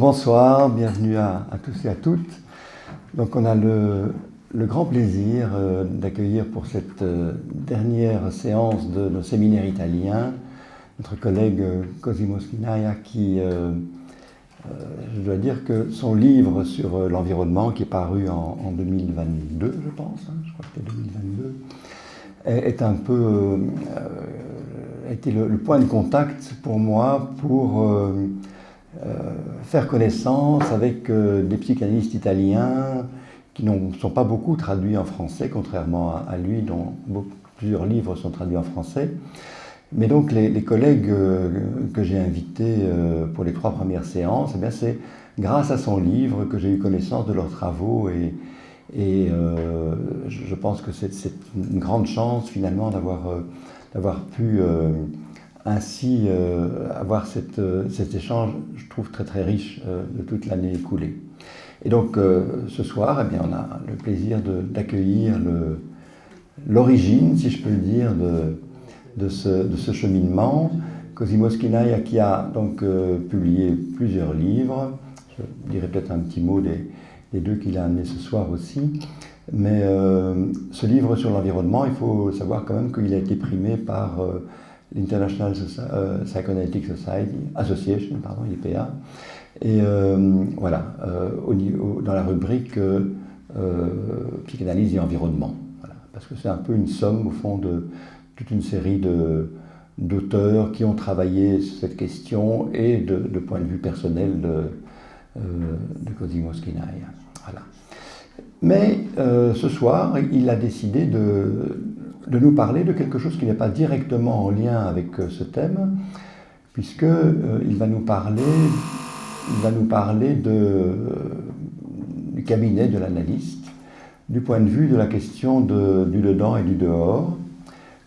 Bonsoir, bienvenue à tous et à toutes. Donc on a le grand plaisir d'accueillir pour cette dernière séance de nos séminaires italiens notre collègue Cosimo Schinaia qui, je dois dire que son livre sur l'environnement qui est paru en 2022, je pense, je crois que c'était 2022, est un peu a été le point de contact pour moi pour faire connaissance avec des psychanalystes italiens qui ne sont pas beaucoup traduits en français, contrairement à lui, dont plusieurs livres sont traduits en français. Mais donc les collègues que j'ai invités pour les 3 premières séances, eh bien, c'est grâce à son livre que j'ai eu connaissance de leurs travaux et je pense que c'est une grande chance finalement d'avoir pu ainsi avoir cet échange, je trouve très très riche de toute l'année écoulée. Et donc ce soir, eh bien, on a le plaisir d'accueillir l'origine, si je peux le dire, de ce cheminement. Cosimo Schinaia qui a donc publié plusieurs livres. Je dirais peut-être un petit mot des 2 qu'il a amenés ce soir aussi. Mais ce livre sur l'environnement, il faut savoir quand même qu'il a été primé par l'International Psychoanalytic Association, IPA, et voilà, dans la rubrique psychanalyse et environnement. Voilà, parce que c'est un peu une somme, au fond, de toute une série d'auteurs qui ont travaillé sur cette question et de point de vue personnel de Cosimo Schinaia. Voilà. Mais ce soir, il a décidé de nous parler de quelque chose qui n'est pas directement en lien avec ce thème, puisqu'il va nous parler du cabinet de l'analyste, du point de vue de la question du dedans et du dehors,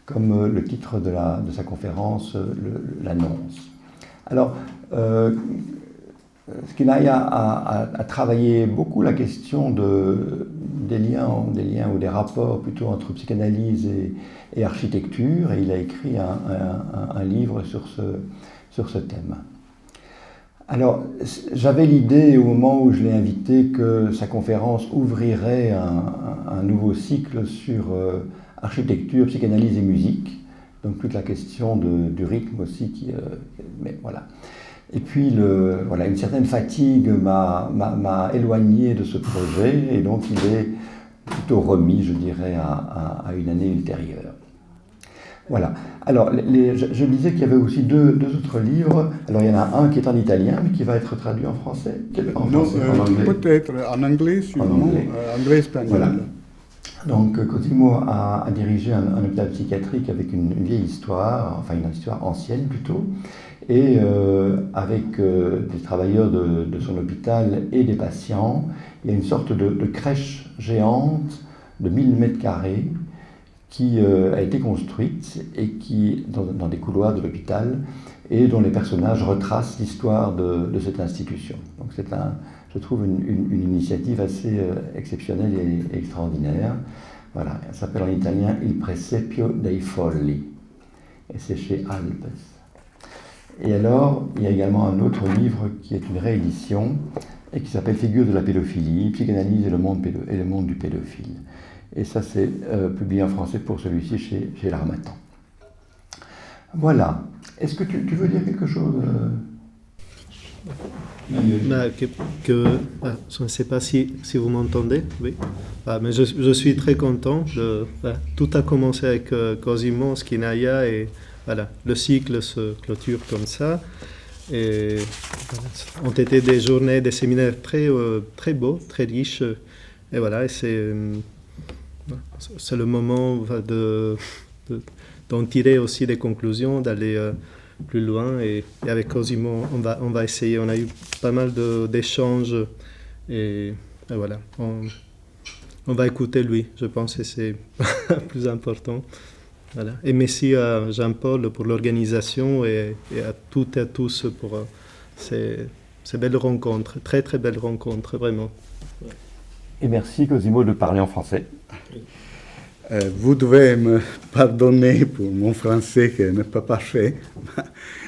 comme le titre de sa conférence l'annonce. Alors, Schinaia a travaillé beaucoup la question des liens ou des rapports plutôt entre psychanalyse et architecture, et il a écrit un livre sur ce thème. Alors, j'avais l'idée au moment où je l'ai invité que sa conférence ouvrirait un nouveau cycle sur architecture, psychanalyse et musique, donc toute la question du rythme aussi, mais voilà. Et puis, une certaine fatigue m'a éloigné de ce projet, et donc il est plutôt remis, je dirais, à une année ultérieure. Voilà. Alors, je disais qu'il y avait aussi deux autres livres. Alors, il y en a un qui est en italien, mais qui va être traduit en français. En anglais. Peut-être en anglais, sûrement. Anglais espagnol. Voilà. Donc, Cosimo a dirigé un hôpital psychiatrique avec une vieille histoire, enfin une histoire ancienne plutôt, et avec des travailleurs de son hôpital et des patients, il y a une sorte de crèche géante de 1000 mètres carrés qui a été construite et qui, dans des couloirs de l'hôpital, et dont les personnages retracent l'histoire de cette institution. Donc c'est je trouve une initiative assez exceptionnelle et extraordinaire. Voilà, elle s'appelle en italien Il Presepio dei Folli, et c'est chez Alpes. Et alors, il y a également un autre livre qui est une réédition et qui s'appelle Figures de la pédophilie, psychanalyse et le monde du pédophile. Et ça, c'est publié en français pour celui-ci chez l'Harmattan. Voilà. Est-ce que tu veux dire quelque chose je ne sais pas si vous m'entendez. Oui. Mais je suis très content. Tout a commencé avec Cosimo Schinaia et voilà, le cycle se clôture comme ça. Et ont été des journées, des séminaires très beaux, très riches. Et voilà, c'est le moment d'en tirer aussi des conclusions, d'aller plus loin. Et avec Cosimo, on va essayer. On a eu pas mal d'échanges. Et voilà, on va écouter lui, je pense que c'est plus important. Voilà. Et merci à Jean-Paul pour l'organisation et à toutes et à tous pour ces belles rencontres, très très belles rencontres, vraiment. Et merci Cosimo de parler en français. Vous devez me pardonner pour mon français qui n'est pas parfait.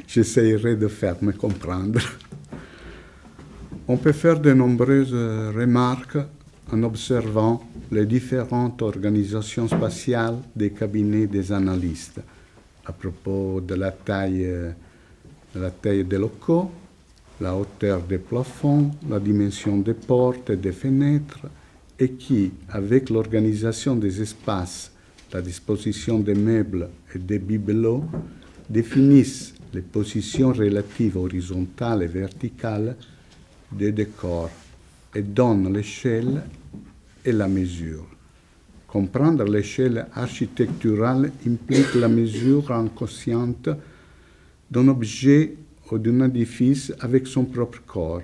J'essaierai de faire me comprendre. On peut faire de nombreuses remarques en observant les différentes organisations spatiales des cabinets des analystes à propos de la taille des locaux, la hauteur des plafonds, la dimension des portes et des fenêtres, et qui, avec l'organisation des espaces, la disposition des meubles et des bibelots, définissent les positions relatives horizontales et verticales des décors et donnent l'échelle et la mesure. Comprendre l'échelle architecturale implique la mesure inconsciente d'un objet ou d'un édifice avec son propre corps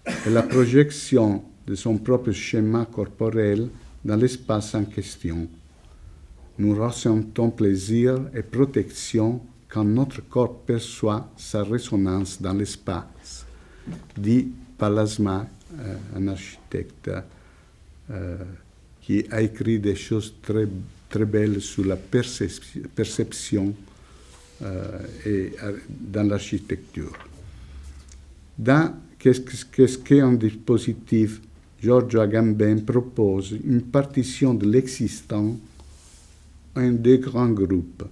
et la projection de son propre schéma corporel dans l'espace en question. Nous ressentons plaisir et protection quand notre corps perçoit sa résonance dans l'espace, dit Pallasmaa, un architecte qui a écrit des choses très, très belles sur la perception et dans l'architecture. Dans Qu'est-ce qu'un dispositif, Giorgio Agamben propose une partition de l'existant en deux grands groupes.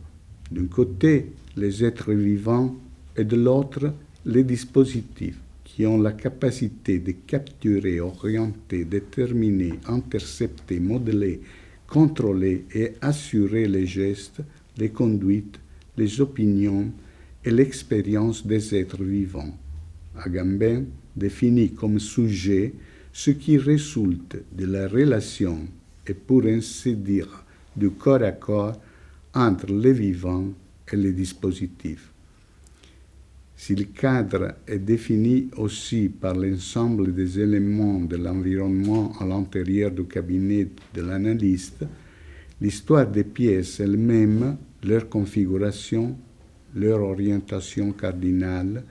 D'un côté, les êtres vivants et de l'autre, les dispositifs qui ont la capacité de capturer, orienter, déterminer, intercepter, modeler, contrôler et assurer les gestes, les conduites, les opinions et l'expérience des êtres vivants. Agamben définit comme sujet ce qui résulte de la relation et pour ainsi dire du corps à corps entre les vivants et les dispositifs. Si le cadre est défini aussi par l'ensemble des éléments de l'environnement à l'intérieur du cabinet de l'analyste, l'histoire des pièces elles-mêmes, leur configuration, leur orientation cardinale,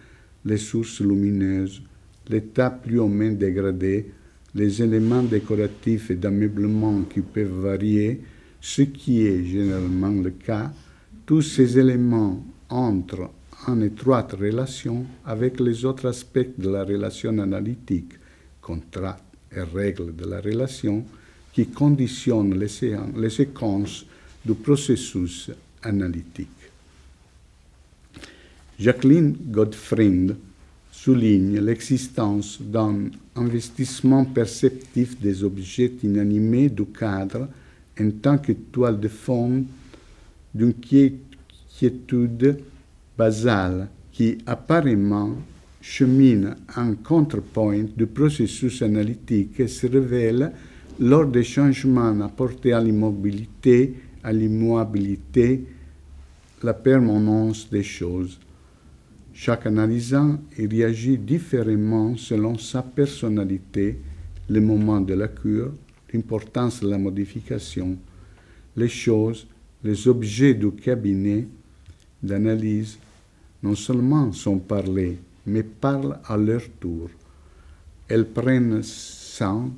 les sources lumineuses, l'état plus ou moins dégradé, les éléments décoratifs et d'ameublement qui peuvent varier, ce qui est généralement le cas, tous ces éléments entrent en étroite relation avec les autres aspects de la relation analytique, contrat et règles de la relation, qui conditionnent les séquences du processus analytique. Jacqueline Gottfried souligne l'existence d'un investissement perceptif des objets inanimés du cadre en tant que toile de fond d'une quiétude basale qui apparemment chemine en contrepoint du processus analytique et se révèle lors des changements apportés à l'immobilité, à l'immobilité, la permanence des choses. Chaque analysant y réagit différemment selon sa personnalité, le moment de la cure, l'importance de la modification. Les choses, les objets du cabinet d'analyse non seulement sont parlées, mais parlent à leur tour. Elles prennent sang,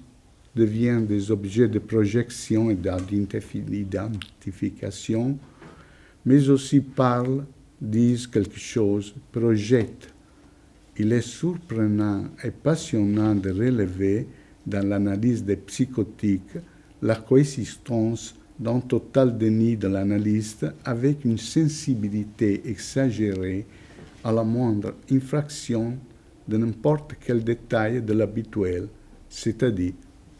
deviennent des objets de projection et d'identification, mais aussi parlent, disent quelque chose, projettent. Il est surprenant et passionnant de relever dans l'analyse des psychotiques la coexistence d'un total déni de l'analyste avec une sensibilité exagérée à la moindre infraction de n'importe quel détail de l'habituel, c'est-à-dire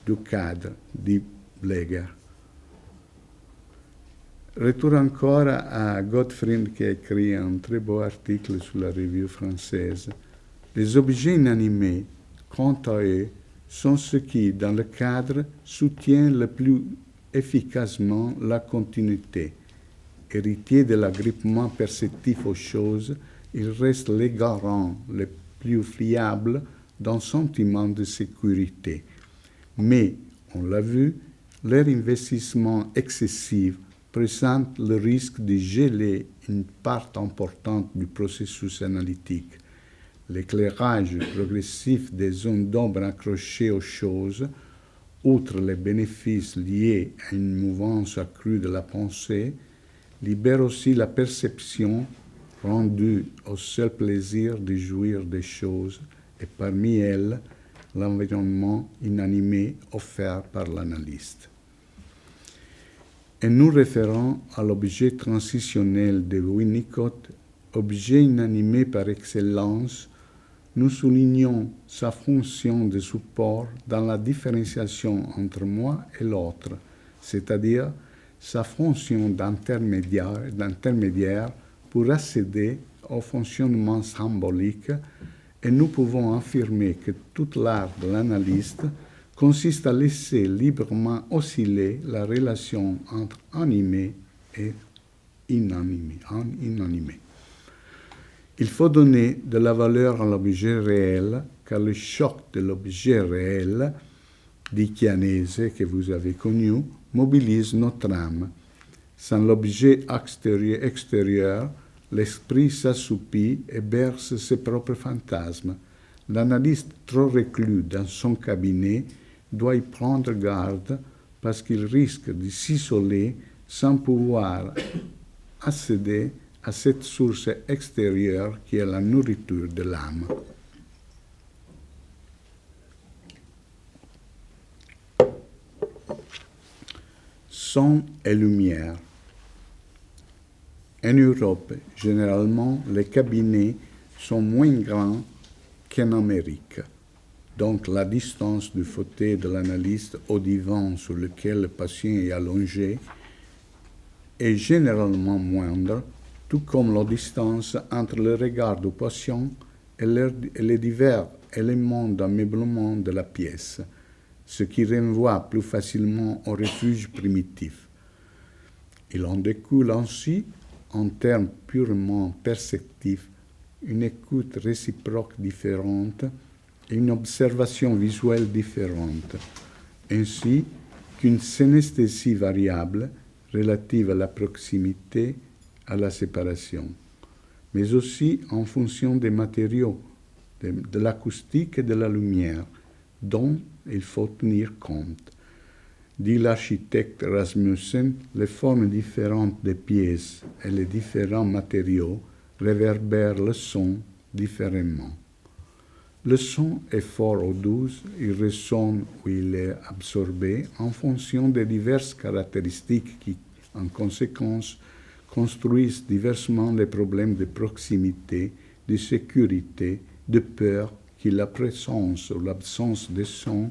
du cadre, dit Bleger. Retour encore à Gottfried qui a écrit un très beau article sur la revue française. Les objets inanimés, quant à eux, sont ceux qui, dans le cadre, soutiennent le plus efficacement la continuité. Héritiers de l'agrippement perceptif aux choses, ils restent les garants les plus fiables d'un sentiment de sécurité. Mais, on l'a vu, leur investissement excessif présente le risque de geler une part importante du processus analytique. L'éclairage progressif des zones d'ombre accrochées aux choses, outre les bénéfices liés à une mouvance accrue de la pensée, libère aussi la perception rendue au seul plaisir de jouir des choses, et parmi elles, l'environnement inanimé offert par l'analyste. Et nous référons à l'objet transitionnel de Winnicott, objet inanimé par excellence, nous soulignons sa fonction de support dans la différenciation entre moi et l'autre, c'est-à-dire sa fonction d'intermédiaire pour accéder au fonctionnement symbolique, et nous pouvons affirmer que tout l'art de l'analyste consiste à laisser librement osciller la relation entre animé et inanimé. Il faut donner de la valeur à l'objet réel, car le choc de l'objet réel, dit Chianese, que vous avez connu, mobilise notre âme. Sans l'objet extérieur, l'esprit s'assoupit et berce ses propres fantasmes. L'analyste trop reclus dans son cabinet doit y prendre garde parce qu'il risque de s'isoler sans pouvoir accéder à cette source extérieure qui est la nourriture de l'âme. Son et lumière. En Europe, généralement, les cabinets sont moins grands qu'en Amérique. Donc, la distance du fauteuil de l'analyste au divan sur lequel le patient est allongé est généralement moindre, tout comme la distance entre le regard du patient et les divers éléments d'ameublement de la pièce, ce qui renvoie plus facilement au refuge primitif. Il en découle ainsi, en termes purement perceptifs, une écoute réciproque différente et une observation visuelle différente, ainsi qu'une synesthésie variable relative à la proximité, à la séparation, mais aussi en fonction des matériaux, de l'acoustique et de la lumière, dont il faut tenir compte. Dit l'architecte Rasmussen, les formes différentes des pièces et les différents matériaux réverbèrent le son différemment. Le son est fort ou doux, il ressonne ou il est absorbé en fonction des diverses caractéristiques qui, en conséquence, construisent diversement les problèmes de proximité, de sécurité, de peur que la présence ou l'absence de son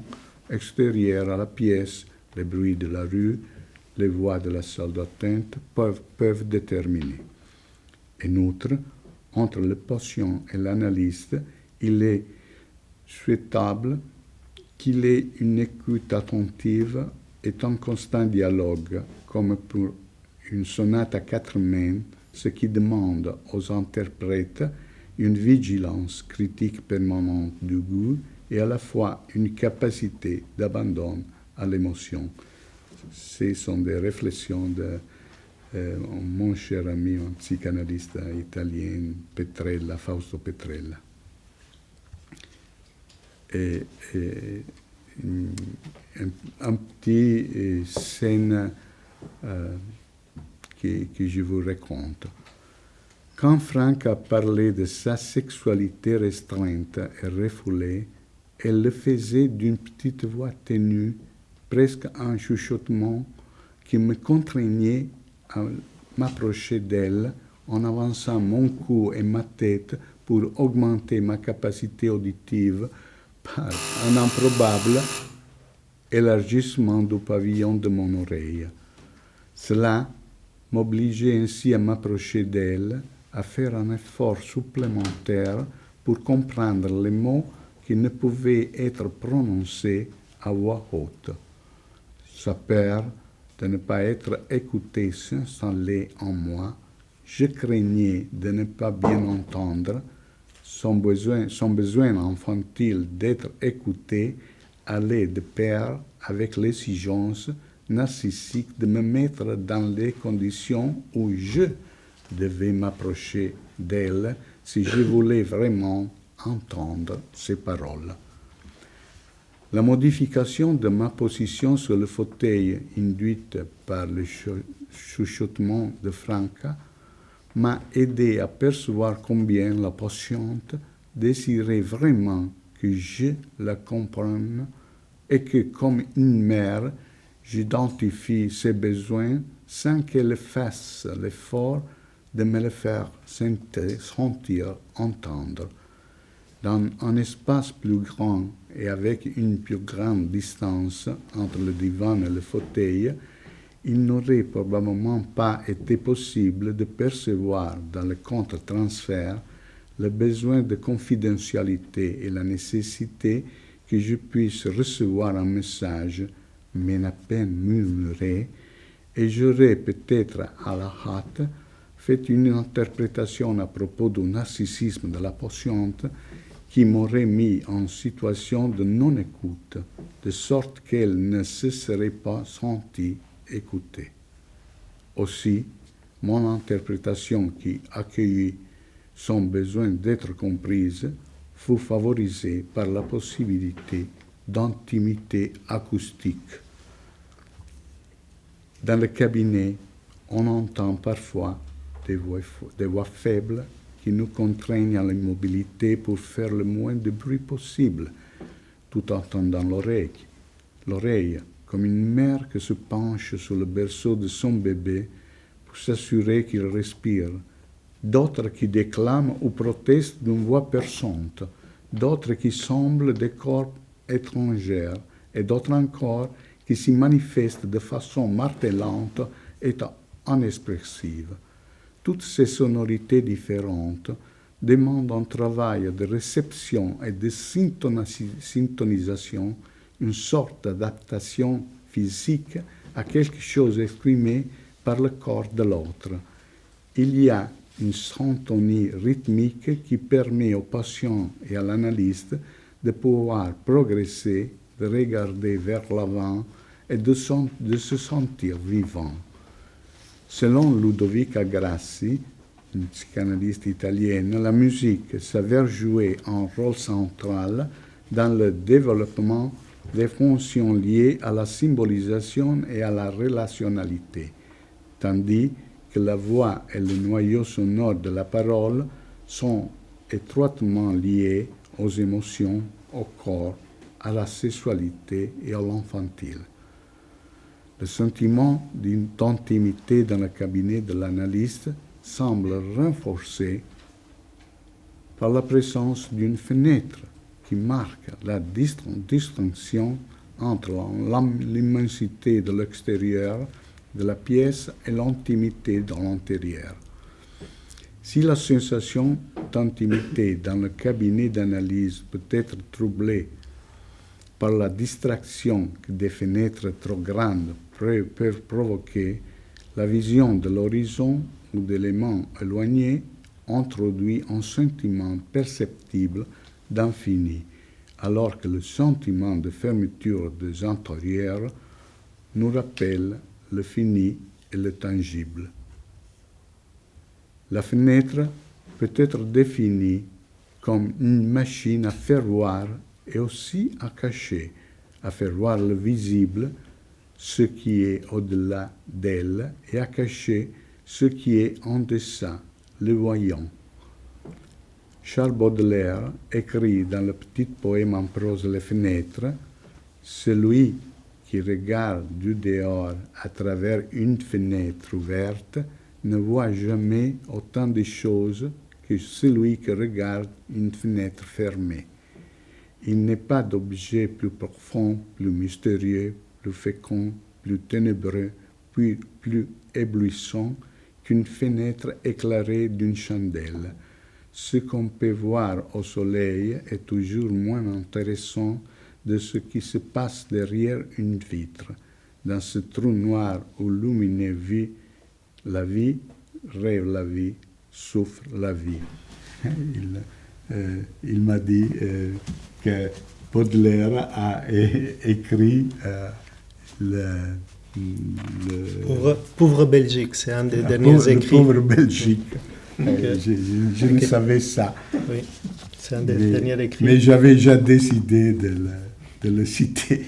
extérieur à la pièce, les bruits de la rue, les voix de la salle d'attente peuvent déterminer. En outre, entre le patient et l'analyste, il est souhaitable qu'il ait une écoute attentive et un constant dialogue, comme pour une sonate à 4 mains, ce qui demande aux interprètes une vigilance critique permanente du goût et à la fois une capacité d'abandon à l'émotion. Ce sont des réflexions de mon cher ami, un psychanalyste italien, Petrella, Fausto Petrella. Et un petit scène que je vous raconte. Quand Franck a parlé de sa sexualité restreinte et refoulée, elle le faisait d'une petite voix ténue, presque un chuchotement qui me contraignait à m'approcher d'elle en avançant mon cou et ma tête pour augmenter ma capacité auditive par un improbable élargissement du pavillon de mon oreille. Cela m'obligeait ainsi à m'approcher d'elle, à faire un effort supplémentaire pour comprendre les mots qui ne pouvaient être prononcés à voix haute. Sa peur de ne pas être écouté s'installait en moi. Je craignais de ne pas bien entendre. Son besoin infantile d'être écouté allait de pair avec l'exigence narcissique de me mettre dans les conditions où je devais m'approcher d'elle si je voulais vraiment entendre ses paroles. La modification de ma position sur le fauteuil induite par le chuchotement de Franca m'a aidé à percevoir combien la patiente désirait vraiment que je la comprenne et que, comme une mère, j'identifie ses besoins sans qu'elle fasse l'effort de me le faire sentir, entendre. Dans un espace plus grand et avec une plus grande distance entre le divan et le fauteuil, il n'aurait probablement pas été possible de percevoir dans le contre-transfert le besoin de confidentialité et la nécessité que je puisse recevoir un message, mais à peine murmuré, et j'aurais peut-être à la hâte fait une interprétation à propos du narcissisme de la patiente qui m'aurait mis en situation de non-écoute, de sorte qu'elle ne se serait pas sentie écoutée. Aussi, mon interprétation qui accueillit son besoin d'être comprise fut favorisée par la possibilité d'intimité acoustique. Dans le cabinet, on entend parfois des voix faibles qui nous contraignent à l'immobilité pour faire le moins de bruit possible, tout en tendant l'oreille, comme une mère qui se penche sur le berceau de son bébé pour s'assurer qu'il respire, d'autres qui déclament ou protestent d'une voix perçante, d'autres qui semblent des corps étrangères, et d'autres encore qui s'y manifestent de façon martelante et inexpressive. Toutes ces sonorités différentes demandent un travail de réception et de syntonisation, une sorte d'adaptation physique à quelque chose exprimé par le corps de l'autre. Il y a une syntonie rythmique qui permet au patient et à l'analyste de pouvoir progresser, de regarder vers l'avant et de se sentir vivant. Selon Ludovica Grassi, une psychanalyste italienne, la musique s'avère jouer un rôle central dans le développement des fonctions liées à la symbolisation et à la relationnalité, tandis que la voix et le noyau sonore de la parole sont étroitement liés aux émotions, au corps, à la sexualité et à l'enfantile. Le sentiment d'intimité dans le cabinet de l'analyste semble renforcé par la présence d'une fenêtre qui marque la distinction entre l'immensité de l'extérieur de la pièce et l'intimité de l'intérieur. Si la sensation d'intimité dans le cabinet d'analyse peut être troublée par la distraction que des fenêtres trop grandes peuvent provoquer, la vision de l'horizon ou d'éléments éloignés introduit un sentiment perceptible d'infini, alors que le sentiment de fermeture des intérieurs nous rappelle le fini et le tangible. La fenêtre peut être définie comme une machine à faire voir et aussi à cacher, à faire voir le visible, ce qui est au-delà d'elle, et à cacher ce qui est en deçà, le voyant. Charles Baudelaire écrit dans le petit poème en prose Les Fenêtres, « Celui qui regarde du dehors à travers une fenêtre ouverte ne voit jamais autant de choses que celui qui regarde une fenêtre fermée. Il n'est pas d'objet plus profond, plus mystérieux, plus fécond, plus ténébreux, puis plus éblouissant qu'une fenêtre éclairée d'une chandelle. Ce qu'on peut voir au soleil est toujours moins intéressant de ce qui se passe derrière une vitre. Dans ce trou noir où lumineux vit la vie, rêve la vie, souffre la vie. Il m'a dit que Baudelaire a écrit Pauvre Belgique, c'est un des derniers écrits. Pauvre Belgique. Je ne savais ça. Oui, c'est un des derniers écrits. Mais j'avais déjà décidé de le citer.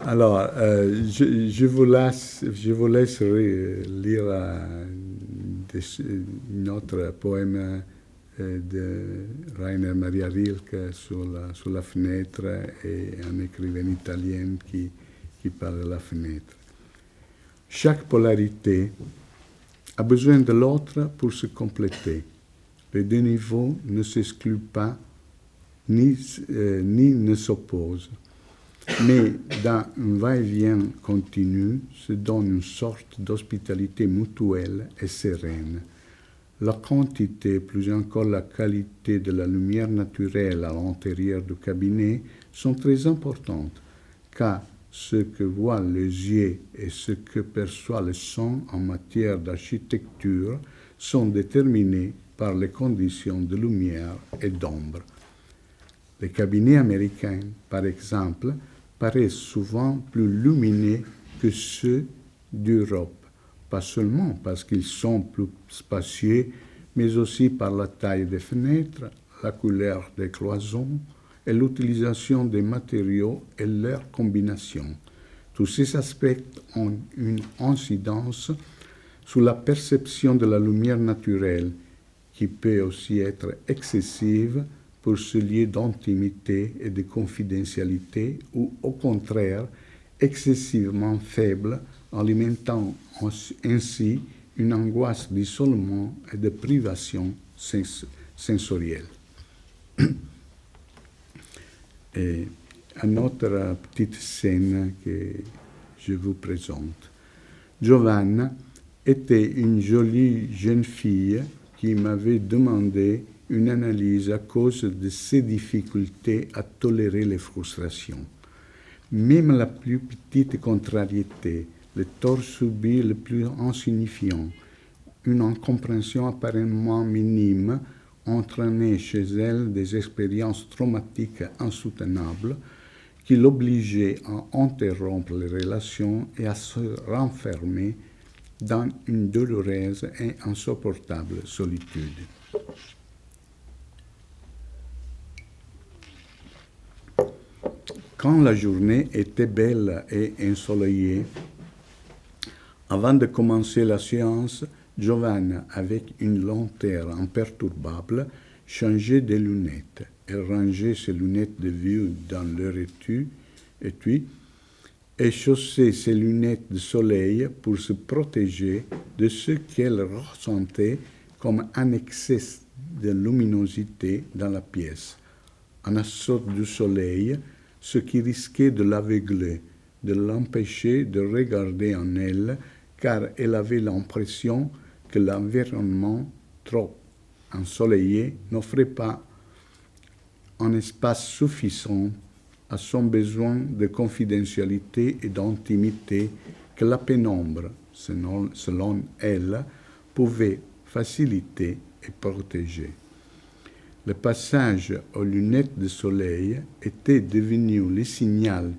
Alors, je vous laisse lire un autre poème de Rainer Maria Rilke sur la fenêtre et un écrivain italien qui parle de la fenêtre. Chaque polarité a besoin de l'autre pour se compléter. Les deux niveaux ne s'excluent pas ni ne s'opposent, mais dans un va-et-vient continu se donne une sorte d'hospitalité mutuelle et sereine. La quantité, plus encore la qualité de la lumière naturelle à l'intérieur du cabinet sont très importantes, car ce que voient les yeux et ce que perçoit le son en matière d'architecture sont déterminés par les conditions de lumière et d'ombre. Les cabinets américains, par exemple, paraissent souvent plus lumineux que ceux d'Europe, pas seulement parce qu'ils sont plus spacieux, mais aussi par la taille des fenêtres, la couleur des cloisons et l'utilisation des matériaux et leur combination. Tous ces aspects ont une incidence sur la perception de la lumière naturelle, qui peut aussi être excessive pour ce lieu d'intimité et de confidentialité, ou au contraire, excessivement faible, alimentant ainsi une angoisse d'isolement et de privation sensorielle. Et une autre petite scène que je vous présente. Giovanna était une jolie jeune fille qui m'avait demandé une analyse à cause de ses difficultés à tolérer les frustrations. Même la plus petite contrariété, le tort subi le plus insignifiant, une incompréhension apparemment minime entraînait chez elle des expériences traumatiques insoutenables qui l'obligeaient à interrompre les relations et à se renfermer dans une douloureuse et insupportable solitude. Quand la journée était belle et ensoleillée, avant de commencer la séance, Giovanna, avec une lenteur imperturbable, changeait de lunettes. Elle rangeait ses lunettes de vue dans leur étui et chaussait ses lunettes de soleil pour se protéger de ce qu'elle ressentait comme un excès de luminosité dans la pièce, un assaut du soleil, ce qui risquait de l'aveugler, de l'empêcher de regarder en elle, car elle avait l'impression que l'environnement trop ensoleillé n'offrait pas un espace suffisant à son besoin de confidentialité et d'intimité que la pénombre, selon elle, pouvait faciliter et protéger. Le passage aux lunettes de soleil était devenu le signal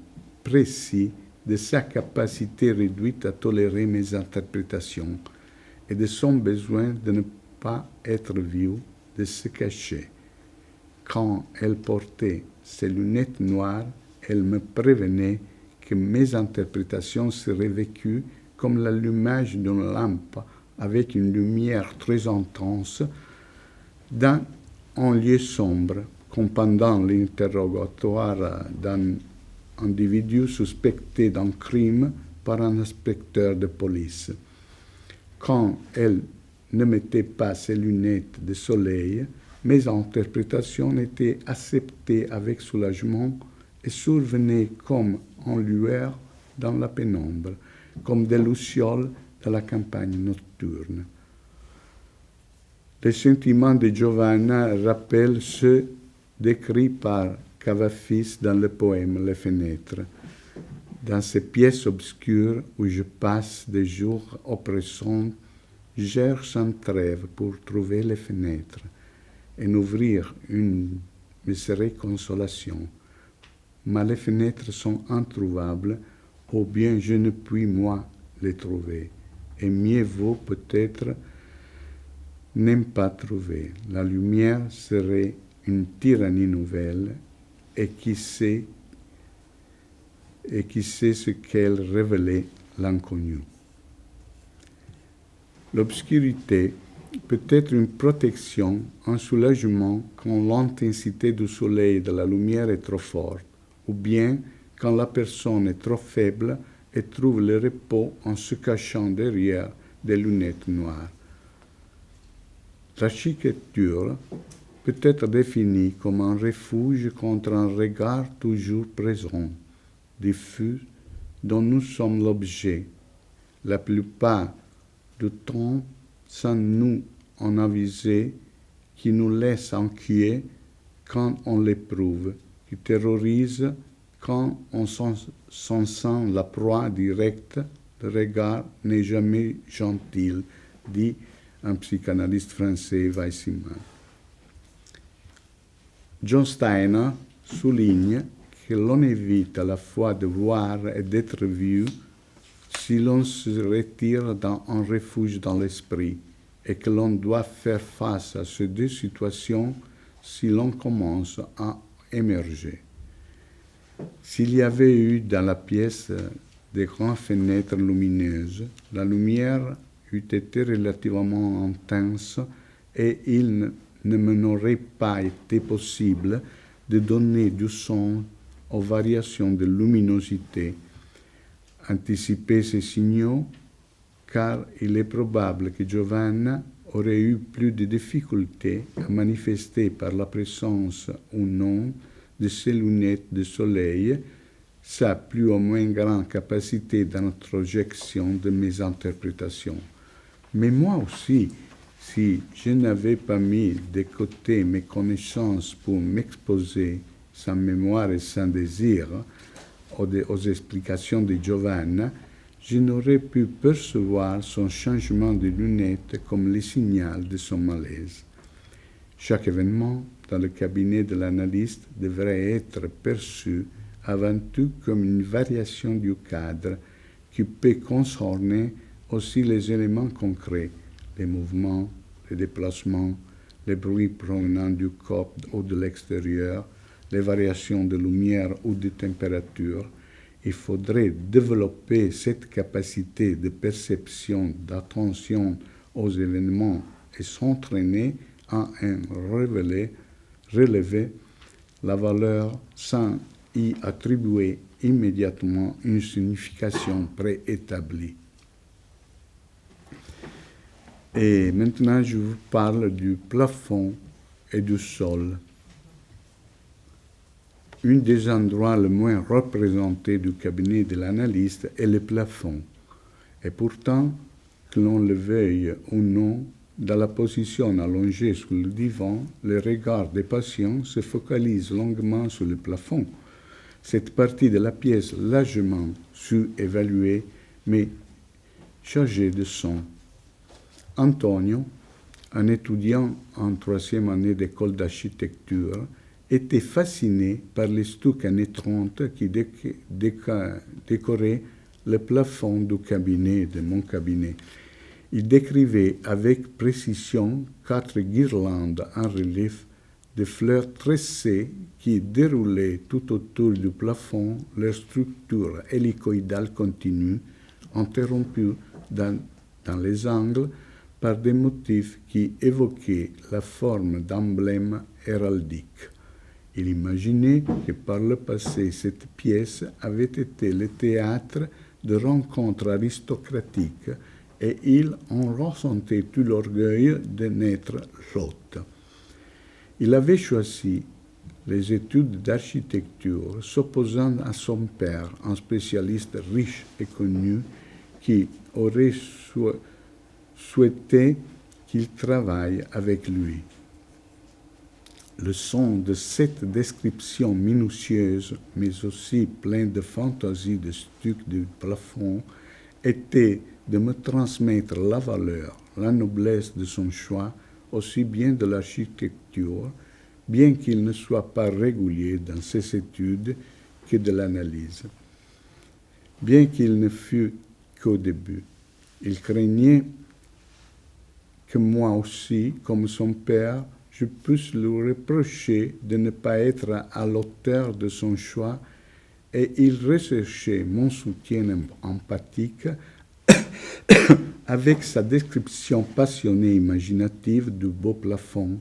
précis de sa capacité réduite à tolérer mes interprétations et de son besoin de ne pas être vue, de se cacher. Quand elle portait ses lunettes noires, elle me prévenait que mes interprétations seraient vécues comme l'allumage d'une lampe avec une lumière très intense dans un lieu sombre, comme pendant l'interrogatoire d'un individu suspecté d'un crime par un inspecteur de police. Quand elle ne mettait pas ses lunettes de soleil, mes interprétations étaient acceptées avec soulagement et survenaient comme en lueur dans la pénombre, comme des lucioles dans la campagne nocturne. Les sentiments de Giovanna rappellent ceux décrits par Cavafis dans le poème Les Fenêtres. Dans ces pièces obscures où je passe des jours oppressants, j'erche sans trêve pour trouver les fenêtres et n'ouvrir une me serait consolation. Mais les fenêtres sont introuvables, ou bien je ne puis moi les trouver. Et mieux vaut peut-être n'aime pas trouver. La lumière serait une tyrannie nouvelle, et qui sait ce qu'elle révélait l'inconnu. L'obscurité peut être une protection, un soulagement quand l'intensité du soleil et de la lumière est trop forte, ou bien quand la personne est trop faible et trouve le repos en se cachant derrière des lunettes noires. L'architecture peut être définie comme un refuge contre un regard toujours présent, diffus, dont nous sommes l'objet, la plupart du temps sans nous en aviser, qui nous laisse inquiets quand on l'éprouve, qui terrorise quand on s'en sent la proie directe. Le regard n'est jamais gentil, dit un psychanalyste français, Weissman. John Steiner souligne que l'on évite à la fois de voir et d'être vu si l'on se retire dans un refuge dans l'esprit, et que l'on doit faire face à ces deux situations si l'on commence à émerger. S'il y avait eu dans la pièce des grandes fenêtres lumineuses, la lumière eût été relativement intense et il ne m'aurait pas été possible de donner du sens aux variations de luminosité, anticiper ces signaux, car il est probable que Giovanna aurait eu plus de difficultés à manifester par la présence ou non de ses lunettes de soleil sa plus ou moins grande capacité d'introjection de mes interprétations. Mais moi aussi, si je n'avais pas mis de côté mes connaissances pour m'exposer sans mémoire et sans désir aux explications de Giovanna, je n'aurais pu percevoir son changement de lunettes comme le signal de son malaise. Chaque événement dans le cabinet de l'analyste devrait être perçu avant tout comme une variation du cadre qui peut concerner aussi les éléments concrets, les mouvements, les déplacements, les bruits provenant du corps ou de l'extérieur, les variations de lumière ou de température. Il faudrait développer cette capacité de perception, d'attention aux événements et s'entraîner à en relever la valeur sans y attribuer immédiatement une signification préétablie. Et maintenant, je vous parle du plafond et du sol. Un des endroits les moins représentés du cabinet de l'analyste est le plafond. Et pourtant, que l'on le veuille ou non, dans la position allongée sur le divan, le regard des patients se focalise longuement sur le plafond. Cette partie de la pièce largement sous-évaluée, mais chargée de son. Antonio, un étudiant en 3e année d'école d'architecture, était fasciné par les stucs années 30 qui décoraient le plafond du cabinet, de mon cabinet. Il décrivait avec précision 4 guirlandes en relief de fleurs tressées qui déroulaient tout autour du plafond leur structure hélicoïdale continue, interrompue dans les angles par des motifs qui évoquaient la forme d'emblèmes héraldiques. Il imaginait que par le passé, cette pièce avait été le théâtre de rencontres aristocratiques et il en ressentait tout l'orgueil de n'être l'hôte. Il avait choisi les études d'architecture, s'opposant à son père, un spécialiste riche et connu, qui aurait souhaité qu'il travaille avec lui. Le son de cette description minutieuse, mais aussi pleine de fantaisie de stuc du plafond, était de me transmettre la valeur, la noblesse de son choix, aussi bien de l'architecture, bien qu'il ne soit pas régulier dans ses études, que de l'analyse. Bien qu'il ne fût qu'au début, il craignait que moi aussi, comme son père, je puisse lui reprocher de ne pas être à l'auteur de son choix, et il recherchait mon soutien empathique avec sa description passionnée et imaginative du beau plafond,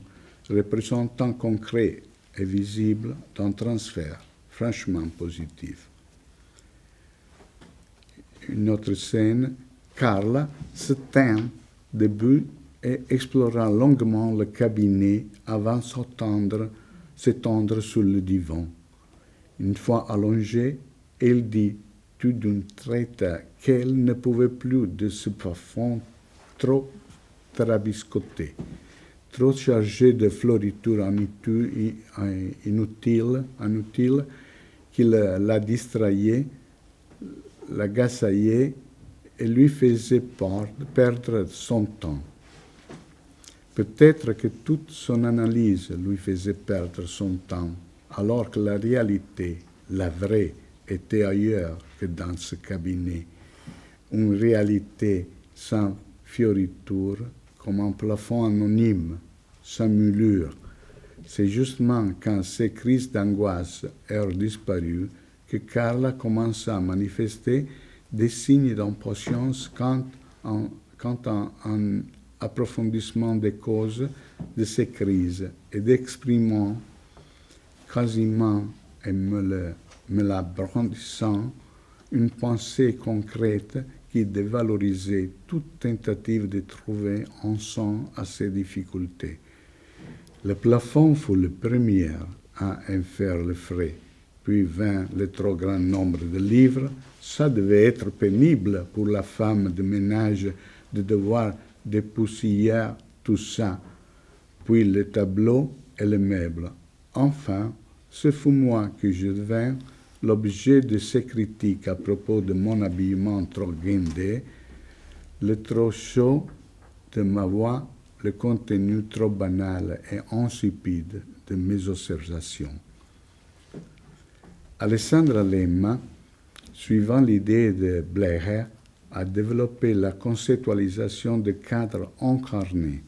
représentant concret et visible d'un transfert franchement positif. Une autre scène, Carla se tint debout et explora longuement le cabinet avant s'étendre sur le divan. Une fois allongée, elle dit tout d'une traite qu'elle ne pouvait plus de ce plafond trop trabiscoté, trop chargé de floritures inutiles qui la distrayaient, l'agaçaient et lui faisaient perdre son temps. Peut-être que toute son analyse lui faisait perdre son temps, alors que la réalité, la vraie, était ailleurs que dans ce cabinet. Une réalité sans fioriture, comme un plafond anonyme, sans mûlure. C'est justement quand ces crises d'angoisse eurent disparu que Carla commença à manifester des signes d'impatience quant à un approfondissement des causes de ces crises et d'exprimant quasiment et me la brandissant une pensée concrète qui dévalorisait toute tentative de trouver un sens à ces difficultés. Le plafond fut le premier à en faire le frais, puis vint le trop grand nombre de livres. Ça devait être pénible pour la femme de ménage de devoir dépoussiérer tout ça, puis les tableaux et les meubles. Enfin, ce fut moi que je devins l'objet de ces critiques à propos de mon habillement trop guindé, le trop chaud de ma voix, le contenu trop banal et insipide de mes observations. Alessandra Lemma, suivant l'idée de Blecher, a développé la conceptualisation de cadres incarnés,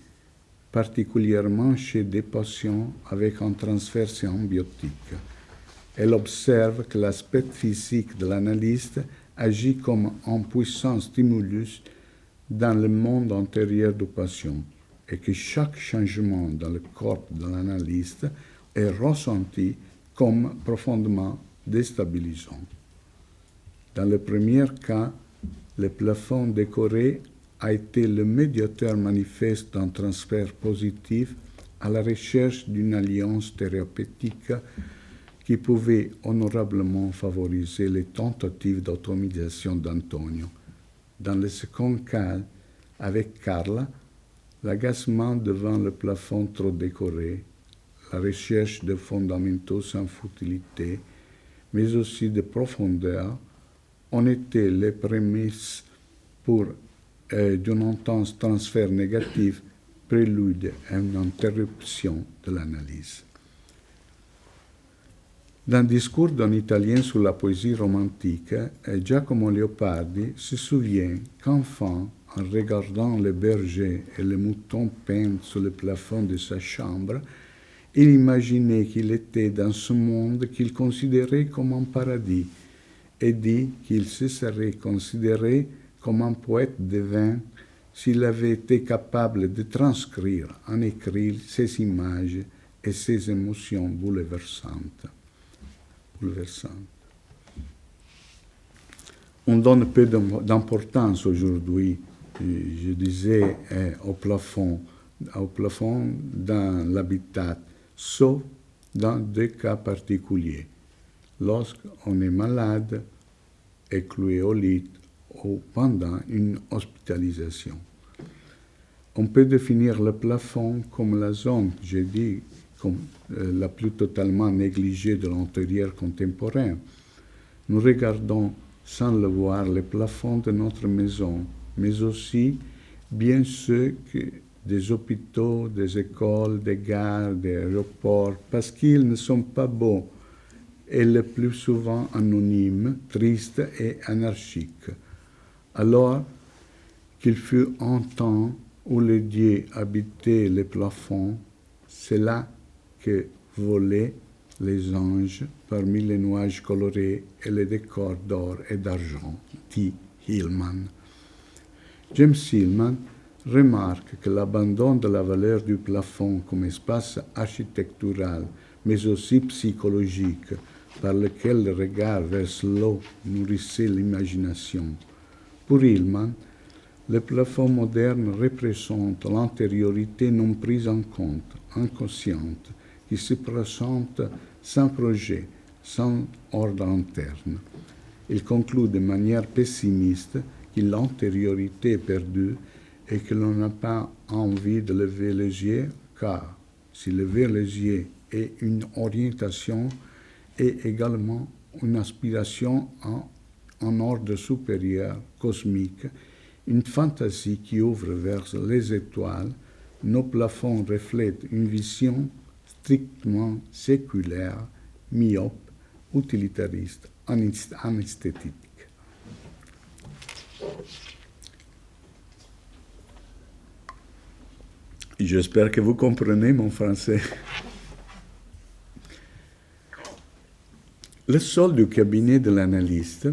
particulièrement chez des patients avec un transfert symbiotique. Elle observe que l'aspect physique de l'analyste agit comme un puissant stimulus dans le monde intérieur du patient et que chaque changement dans le corps de l'analyste est ressenti comme profondément déstabilisant. Dans le premier cas, le plafond décoré a été le médiateur manifeste d'un transfert positif à la recherche d'une alliance thérapeutique qui pouvait honorablement favoriser les tentatives d'automisation d'Antonio. Dans le second cas, avec Carla, l'agacement devant le plafond trop décoré, la recherche de fondamentaux sans futilité, mais aussi de profondeur, ont été les prémices pour d'un intense transfert négatif, prélude à une interruption de l'analyse. Dans le discours d'un Italien sur la poésie romantique, Giacomo Leopardi se souvient qu'enfant, en regardant les bergers et les moutons peints sur le plafond de sa chambre, il imaginait qu'il était dans ce monde qu'il considérait comme un paradis et dit qu'il se serait considéré comme un poète divin s'il avait été capable de transcrire en écrit ces images et ces émotions bouleversantes. On donne peu d'importance aujourd'hui, je disais, au plafond dans l'habitat, sauf dans deux cas particuliers. Lorsqu'on est malade, écloué au lit ou pendant une hospitalisation. On peut définir le plafond comme la zone, j'ai dit, comme la plus totalement négligée de l'intérieur contemporain. Nous regardons sans le voir les plafonds de notre maison, mais aussi bien ceux des hôpitaux, des écoles, des gares, des aéroports, parce qu'ils ne sont pas beaux et le plus souvent anonymes, tristes et anarchiques. Alors qu'il fut un temps où les dieux habitaient les plafonds, c'est là que volaient les anges parmi les nuages colorés et les décors d'or et d'argent, dit Hillman. James Hillman remarque que l'abandon de la valeur du plafond comme espace architectural, mais aussi psychologique, par lequel le regard vers l'eau nourrissait l'imagination. Pour Hillman, le plafond moderne représente l'antériorité non prise en compte, inconsciente, qui se présente sans projet, sans ordre interne. Il conclut de manière pessimiste que l'antériorité est perdue et que l'on n'a pas envie de lever les yeux, car si lever les yeux est une orientation et également une aspiration en ordre supérieur, cosmique, une fantaisie qui ouvre vers les étoiles, nos plafonds reflètent une vision strictement séculaire, myope, utilitariste, anesthétique. J'espère que vous comprenez mon français. Le sol du cabinet de l'analyste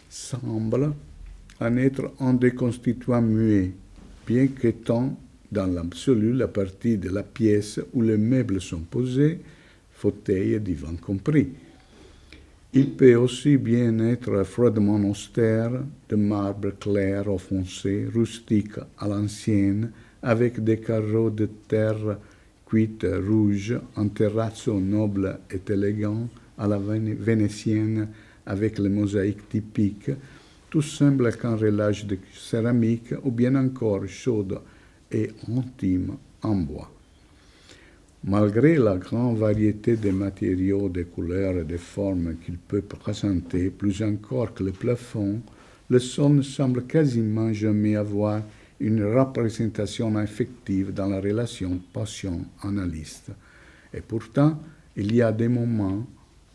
semble en être un des constituants muets, bien qu'étant dans l'absolu la partie de la pièce où les meubles sont posés, fauteuils et divans compris. Il peut aussi bien être froidement austère, de marbre clair ou foncé, rustique à l'ancienne, avec des carreaux de terre cuite rouge, un terrazzo noble et élégant à la vénitienne avec les mosaïques typiques, tout semble qu'un relâche de céramique ou bien encore chaude et intime en bois. Malgré la grande variété des matériaux, des couleurs et des formes qu'il peut présenter, plus encore que le plafond, le sol ne semble quasiment jamais avoir une représentation effective dans la relation patient-analyste. Et pourtant, il y a des moments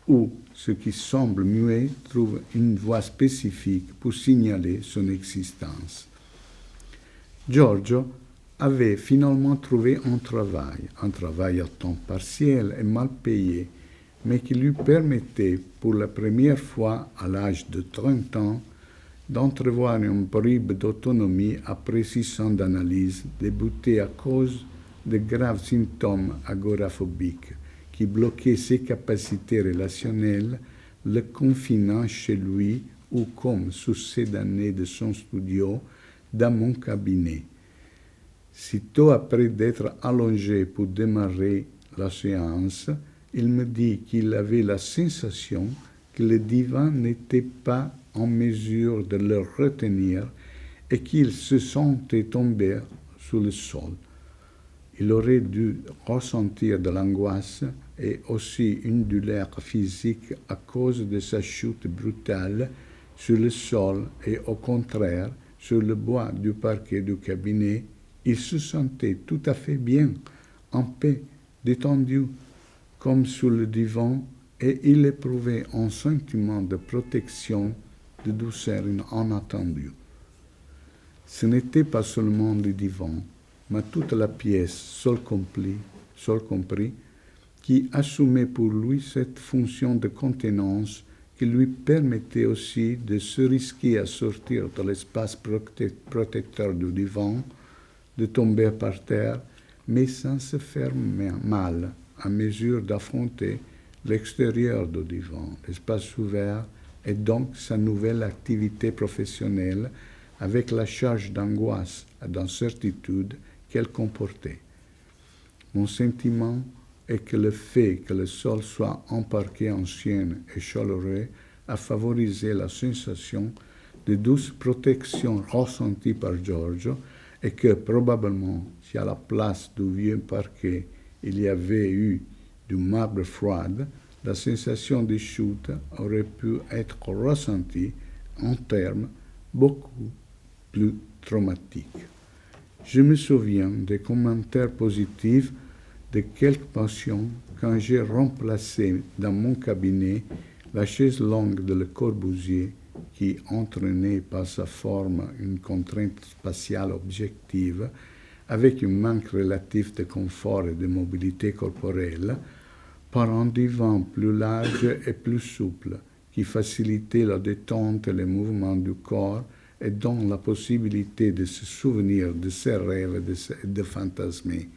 où ce qui semble muet trouve une voix spécifique pour signaler son existence. Giorgio avait finalement trouvé un travail à temps partiel et mal payé, mais qui lui permettait pour la première fois à l'âge de 30 ans d'entrevoir une bribe d'autonomie après 6 ans d'analyse, débutée à cause de graves symptômes agoraphobiques qui bloquaient ses capacités relationnelles, le confinant chez lui ou comme sous ses damnés de son studio, dans mon cabinet. Sitôt après d'être allongé pour démarrer la séance, il me dit qu'il avait la sensation que le divan n'était pas en mesure de le retenir et qu'il se sentait tomber sur le sol. Il aurait dû ressentir de l'angoisse et aussi une douleur physique à cause de sa chute brutale sur le sol et au contraire, sur le bois du parquet du cabinet, il se sentait tout à fait bien, en paix, détendu, comme sur le divan, et il éprouvait un sentiment de protection, de douceur inattendue. Ce n'était pas seulement le divan, mais toute la pièce, sol compris, qui assumait pour lui cette fonction de contenance qui lui permettait aussi de se risquer à sortir de l'espace protecteur du divan, de tomber par terre, mais sans se faire mal, à mesure d'affronter l'extérieur du divan, l'espace ouvert, et donc sa nouvelle activité professionnelle avec la charge d'angoisse et d'incertitude qu'elle comportait. Mon sentiment est que le fait que le sol soit en parquet ancien et chaleureux a favorisé la sensation de douce protection ressentie par Giorgio et que probablement, si à la place du vieux parquet il y avait eu du marbre froid, la sensation de chute aurait pu être ressentie en termes beaucoup plus traumatiques. Je me souviens des commentaires positifs de quelques patients quand j'ai remplacé dans mon cabinet la chaise longue de Le Corbusier qui entraînait par sa forme une contrainte spatiale objective avec un manque relatif de confort et de mobilité corporelle, par un divan plus large et plus souple qui facilitait la détente et les mouvements du corps et donne la possibilité de se souvenir de ses rêves et de fantasmer.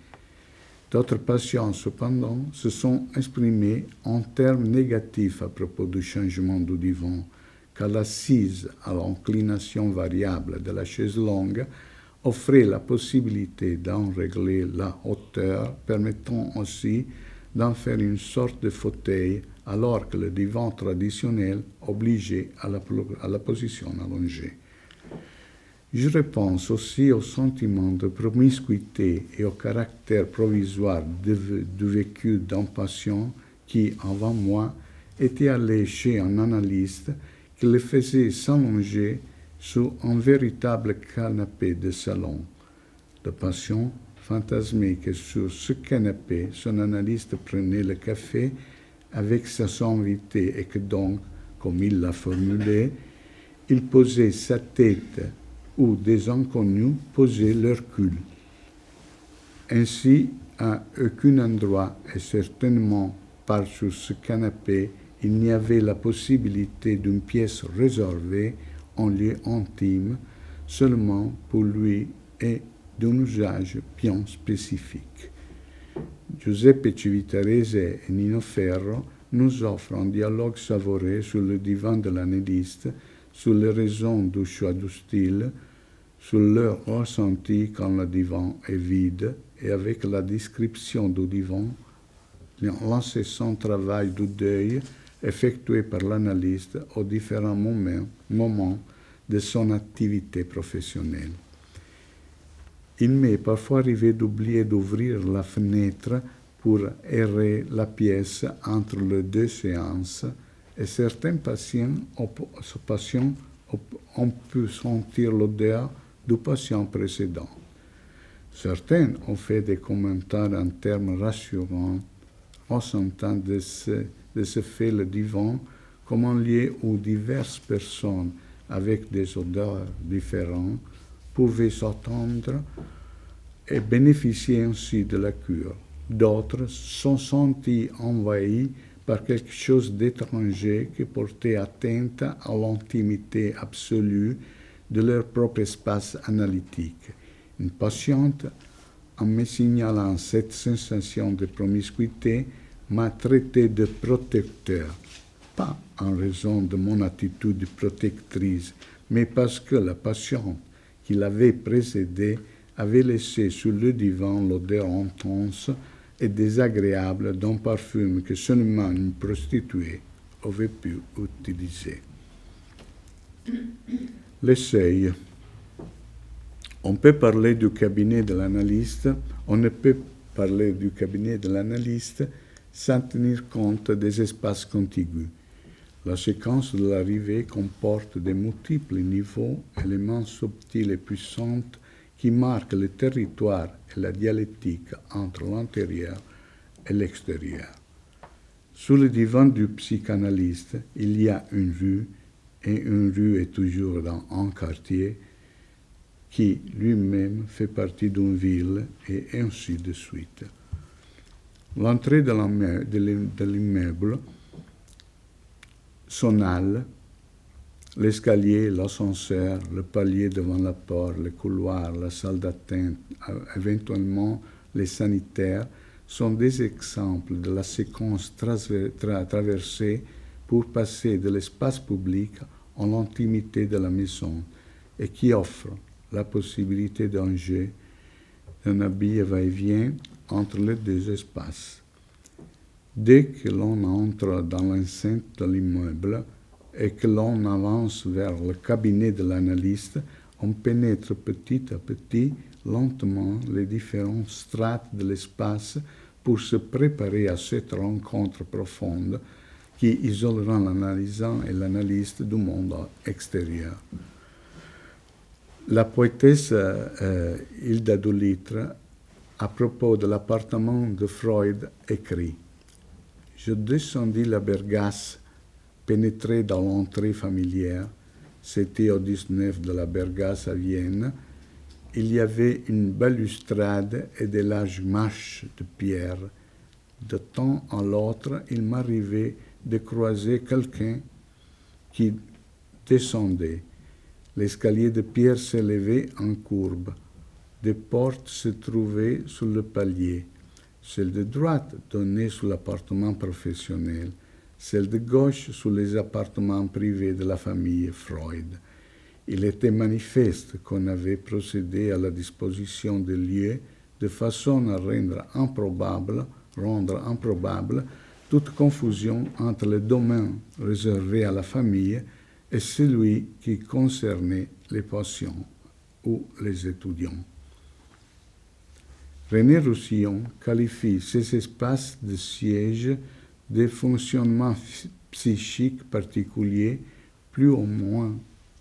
D'autres patients, cependant, se sont exprimés en termes négatifs à propos du changement du divan, car l'assise à l'inclination variable de la chaise longue offrait la possibilité d'en régler la hauteur, permettant aussi d'en faire une sorte de fauteuil, alors que le divan traditionnel obligeait à la position allongée. Je repense aussi au sentiment de promiscuité et au caractère provisoire du vécu d'un patient qui, avant moi, était allé chez un analyste qui le faisait s'allonger sur un véritable canapé de salon. Le patient fantasmait que sur ce canapé, son analyste prenait le café avec sa invité et que donc, comme il l'a formulé, il posait sa tête où des inconnus posaient leur cul. Ainsi, à aucun endroit, et certainement pas sur ce canapé, il n'y avait la possibilité d'une pièce réservée en lieu intime, seulement pour lui et d'un usage bien spécifique. Giuseppe Civitarese et Nino Ferro nous offrent un dialogue savoureux sur le divan de l'analyste, sur les raisons du choix du style, sur leur ressenti quand le divan est vide et avec la description du divan, l'incessant travail du deuil effectué par l'analyste aux différents moments de son activité professionnelle. Il m'est parfois arrivé d'oublier d'ouvrir la fenêtre pour aérer la pièce entre les deux séances et certains patients ont pu sentir l'odeur du patient précédent. Certains ont fait des commentaires en termes rassurants, ressentant de ce fait le divan comme un lieu où diverses personnes avec des odeurs différentes pouvaient s'entendre et bénéficier ainsi de la cure. D'autres sont sentis envahis par quelque chose d'étranger qui portait atteinte à l'intimité absolue de leur propre espace analytique. Une patiente, en me signalant cette sensation de promiscuité, m'a traité de protecteur, pas en raison de mon attitude protectrice, mais parce que la patiente qui l'avait précédée avait laissé sur le divan l'odeur intense et désagréable d'un parfum que seulement une prostituée avait pu utiliser. L'essai. On peut parler du cabinet de l'analyste, on ne peut parler du cabinet de l'analyste sans tenir compte des espaces contigus. La séquence de l'arrivée comporte de multiples niveaux, éléments subtils et puissants qui marquent le territoire et la dialectique entre l'intérieur et l'extérieur. Sous le divan du psychanalyste, il y a une rue, et une rue est toujours dans un quartier qui lui-même fait partie d'une ville, et ainsi de suite. L'entrée de l'immeuble, son halle, l'escalier, l'ascenseur, le palier devant la porte, le couloir, la salle d'attente, éventuellement les sanitaires, sont des exemples de la séquence traversée pour passer de l'espace public en l'intimité de la maison et qui offre la possibilité d'un jeu, d'un habit et va-et-vient entre les deux espaces. Dès que l'on entre dans l'enceinte de l'immeuble et que l'on avance vers le cabinet de l'analyste, on pénètre petit à petit, lentement, les différentes strates de l'espace pour se préparer à cette rencontre profonde qui isolera l'analysant et l'analyste du monde extérieur. La poétesse Hilda Dulitre, à propos de l'appartement de Freud, écrit « Je descendis la Bergasse, pénétré dans l'entrée familière, c'était au 19 de la Bergasse à Vienne. Il y avait une balustrade et de larges marches de pierre. De temps à l'autre, il m'arrivait de croiser quelqu'un qui descendait. L'escalier de pierre s'élevait en courbe. Des portes se trouvaient sur le palier. Celle de droite donnait sur l'appartement professionnel, celle de gauche sur les appartements privés de la famille Freud. Il était manifeste qu'on avait procédé à la disposition des lieux de façon à rendre improbable toute confusion entre le domaine réservé à la famille et celui qui concernait les patients ou les étudiants. René Roussillon qualifie ces espaces de siège de fonctionnements psychiques particuliers, plus ou moins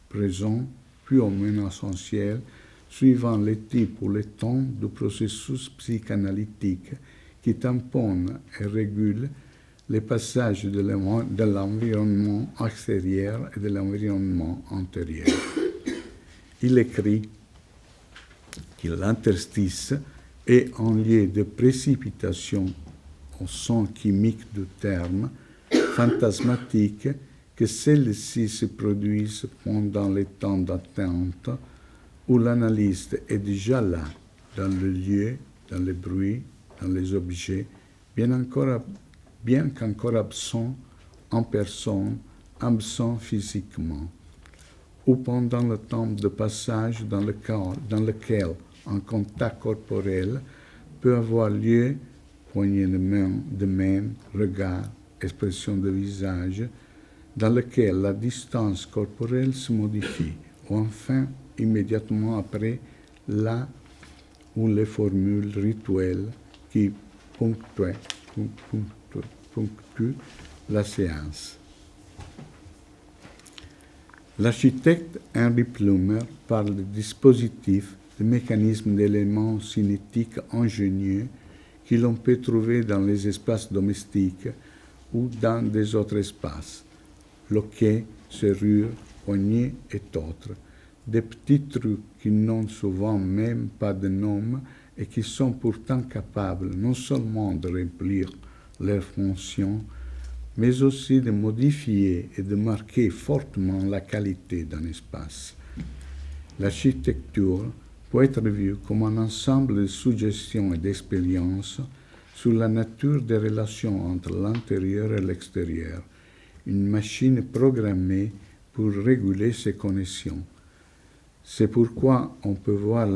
présents, plus ou moins essentiels, suivant les types ou les temps du processus psychanalytique qui tamponne et régule les passages de l'environnement extérieur et de l'environnement intérieur. Il écrit que l'interstice est un lieu de précipitation au sens chimique du terme, fantasmatique, que celles-ci se produisent pendant les temps d'attente où l'analyste est déjà là, dans le lieu, dans les bruits, dans les objets, bien qu'encore absent en personne, absent physiquement, ou pendant le temps de passage dans lequel un contact corporel peut avoir lieu, poignée de main, regard, expression de visage, dans lequel la distance corporelle se modifie, ou enfin, immédiatement après, là où les formules rituelles qui ponctuent la séance. L'architecte Henry Plumer parle de dispositifs, de mécanismes d'éléments cinétiques ingénieux que l'on peut trouver dans les espaces domestiques ou dans des autres espaces, loquets, serrures, poignées et autres. Des petits trucs qui n'ont souvent même pas de nom et qui sont pourtant capables non seulement de remplir leurs fonctions, mais aussi de modifier et de marquer fortement la qualité d'un espace. L'architecture peut être vue comme un ensemble de suggestions et d'expériences sur la nature des relations entre l'intérieur et l'extérieur, une machine programmée pour réguler ces connexions. C'est pourquoi on peut voir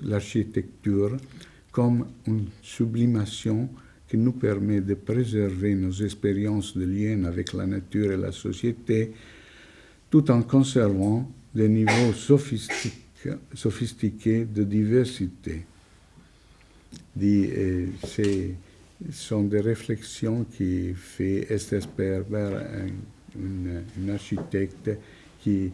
l'architecture comme une sublimation qui nous permet de préserver nos expériences de lien avec la nature et la société, tout en conservant des niveaux sophistiqués de diversité. Ce sont des réflexions qui fait Esther Sperber, une architecte que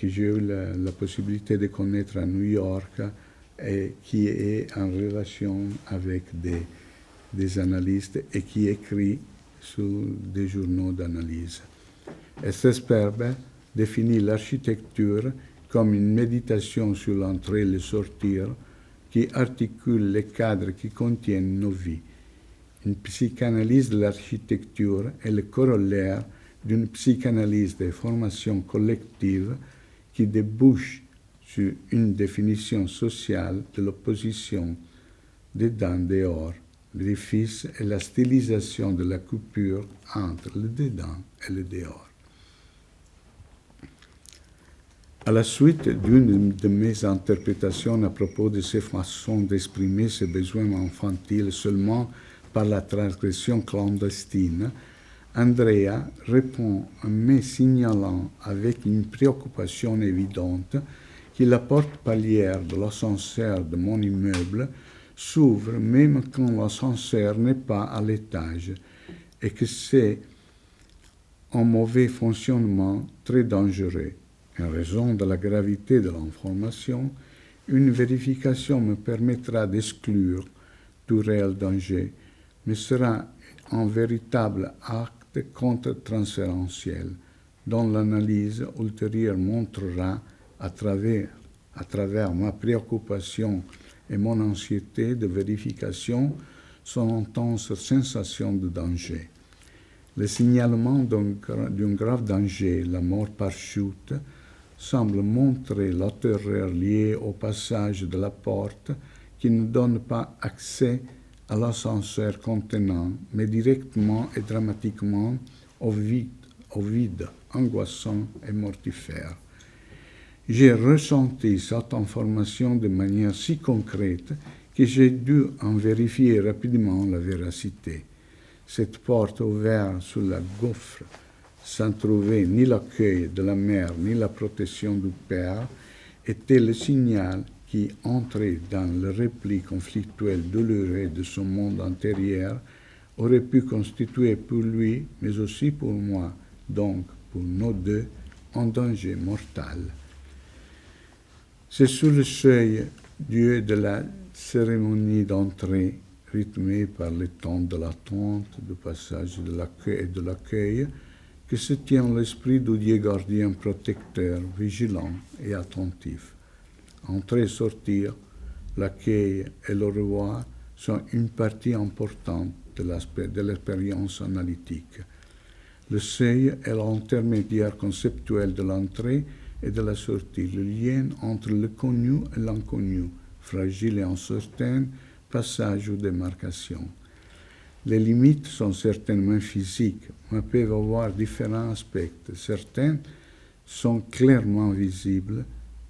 j'ai eu la possibilité de connaître à New York et qui est en relation avec des analystes et qui écrit sur des journaux d'analyse. Esther Sperber définit l'architecture comme une méditation sur l'entrée et le sortir qui articule les cadres qui contiennent nos vies. Une psychanalyse de l'architecture est le corollaire d'une psychanalyse des formations collectives qui débouche sur une définition sociale de l'opposition dedans-dehors, l'édifice et la stylisation de la coupure entre le dedans et le dehors. À la suite d'une de mes interprétations à propos de ces façons d'exprimer ses besoins infantiles seulement par la transgression clandestine, Andrea répond en me signalant avec une préoccupation évidente que la porte palière de l'ascenseur de mon immeuble s'ouvre même quand l'ascenseur n'est pas à l'étage et que c'est un mauvais fonctionnement très dangereux. En raison de la gravité de l'information, une vérification me permettra d'exclure tout réel danger, mais sera un véritable acte contre-transférentiel dont l'analyse ultérieure montrera à travers ma préoccupation et mon anxiété de vérification son intense sensation de danger. Le signalement d'un grave danger, la mort par chute, semble montrer l'auteur lié au passage de la porte qui ne donne pas accès à l'ascenseur contenant, mais directement et dramatiquement au vide angoissant et mortifère. J'ai ressenti cette information de manière si concrète que j'ai dû en vérifier rapidement la véracité. Cette porte ouverte sur la gouffre, sans trouver ni l'accueil de la mère ni la protection du père, était le signal qui, entré dans le repli conflictuel douloureux de son monde intérieur, aurait pu constituer pour lui, mais aussi pour moi, donc pour nous deux, un danger mortel. C'est sur le seuil lieu de la cérémonie d'entrée, rythmée par le temps de l'attente, du passage de l'accueil et de l'accueil, que se tient l'esprit du Dieu gardien protecteur, vigilant et attentif. Entrer et sortir, l'accueil et le revoir sont une partie importante de l'expérience analytique. Le seuil est l'intermédiaire conceptuel de l'entrée et de la sortie, le lien entre le connu et l'inconnu, fragile et incertain, passage ou démarcation. Les limites sont certainement physiques, mais peuvent avoir différents aspects. Certaines sont clairement visibles,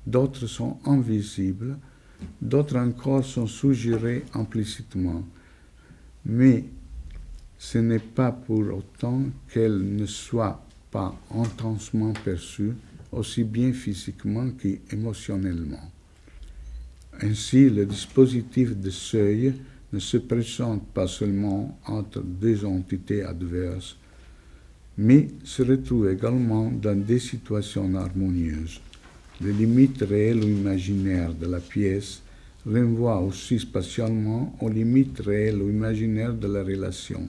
d'autres sont invisibles, d'autres encore sont suggérées implicitement. Mais ce n'est pas pour autant qu'elles ne soient pas intensement perçues, aussi bien physiquement qu'émotionnellement. Ainsi, le dispositif de seuil ne se présente pas seulement entre deux entités adverses, mais se retrouve également dans des situations harmonieuses. Les limites réelles ou imaginaires de la pièce renvoient aussi spatialement aux limites réelles ou imaginaires de la relation.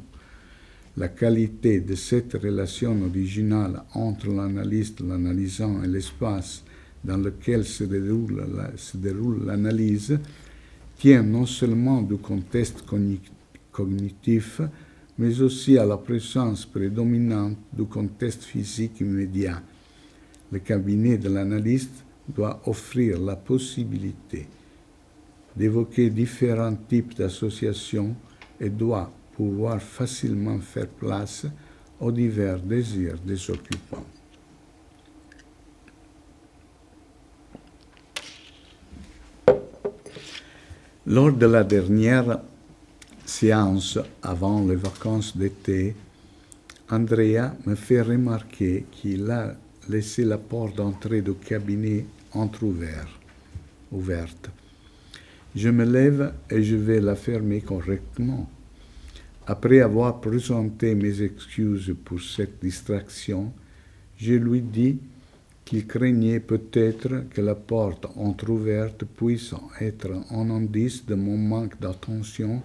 La qualité de cette relation originale entre l'analyste, l'analysant et l'espace dans lequel se déroule l'analyse tient non seulement du contexte cognitif, mais aussi à la présence prédominante du contexte physique immédiat. Le cabinet de l'analyste doit offrir la possibilité d'évoquer différents types d'associations et doit pouvoir facilement faire place aux divers désirs des occupants. Lors de la dernière séance avant les vacances d'été, Andrea me fait remarquer qu'il a laissé la porte d'entrée du cabinet ouverte. Je me lève et je vais la fermer correctement. Après avoir présenté mes excuses pour cette distraction, je lui dis qu'il craignait peut-être que la porte entr'ouverte puisse être un indice de mon manque d'attention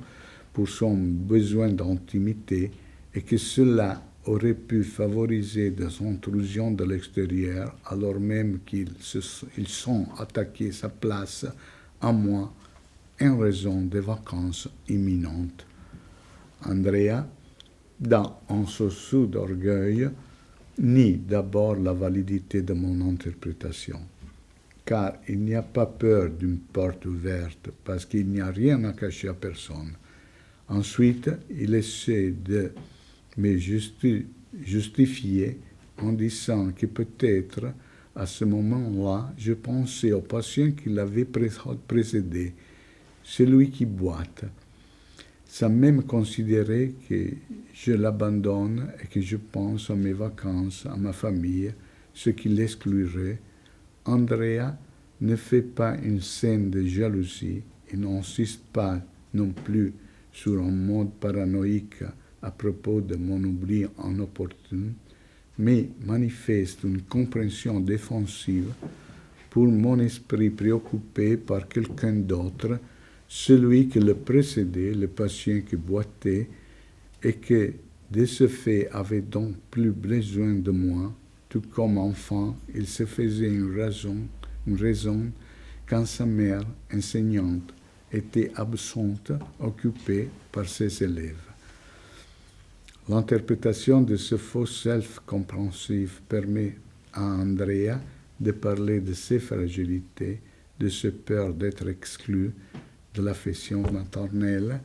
pour son besoin d'intimité et que cela aurait pu favoriser des intrusions de l'extérieur alors même qu'ils sont attaqués sa place à moi en raison des vacances imminentes. Andrea, dans un sursaut d'orgueil, nie d'abord la validité de mon interprétation, car il n'y a pas peur d'une porte ouverte, parce qu'il n'y a rien à cacher à personne. Ensuite, il essaie de me justifier en disant que peut-être, à ce moment-là, je pensais au patient qui l'avait précédé, celui qui boite, sans même considérer que je l'abandonne et que je pense à mes vacances, à ma famille, ce qui l'exclurait. Andrea ne fait pas une scène de jalousie et n'insiste pas non plus sur un mode paranoïque à propos de mon oubli inopportun, mais manifeste une compréhension défensive pour mon esprit préoccupé par quelqu'un d'autre, celui qui le précédait, le patient qui boitait, et que, de ce fait, avait donc plus besoin de moi, tout comme enfant, il se faisait une raison quand sa mère, enseignante, était absente, occupée par ses élèves. L'interprétation de ce faux self-compréhensif permet à Andrea de parler de ses fragilités, de ses peurs d'être exclu de l'affection maternelle,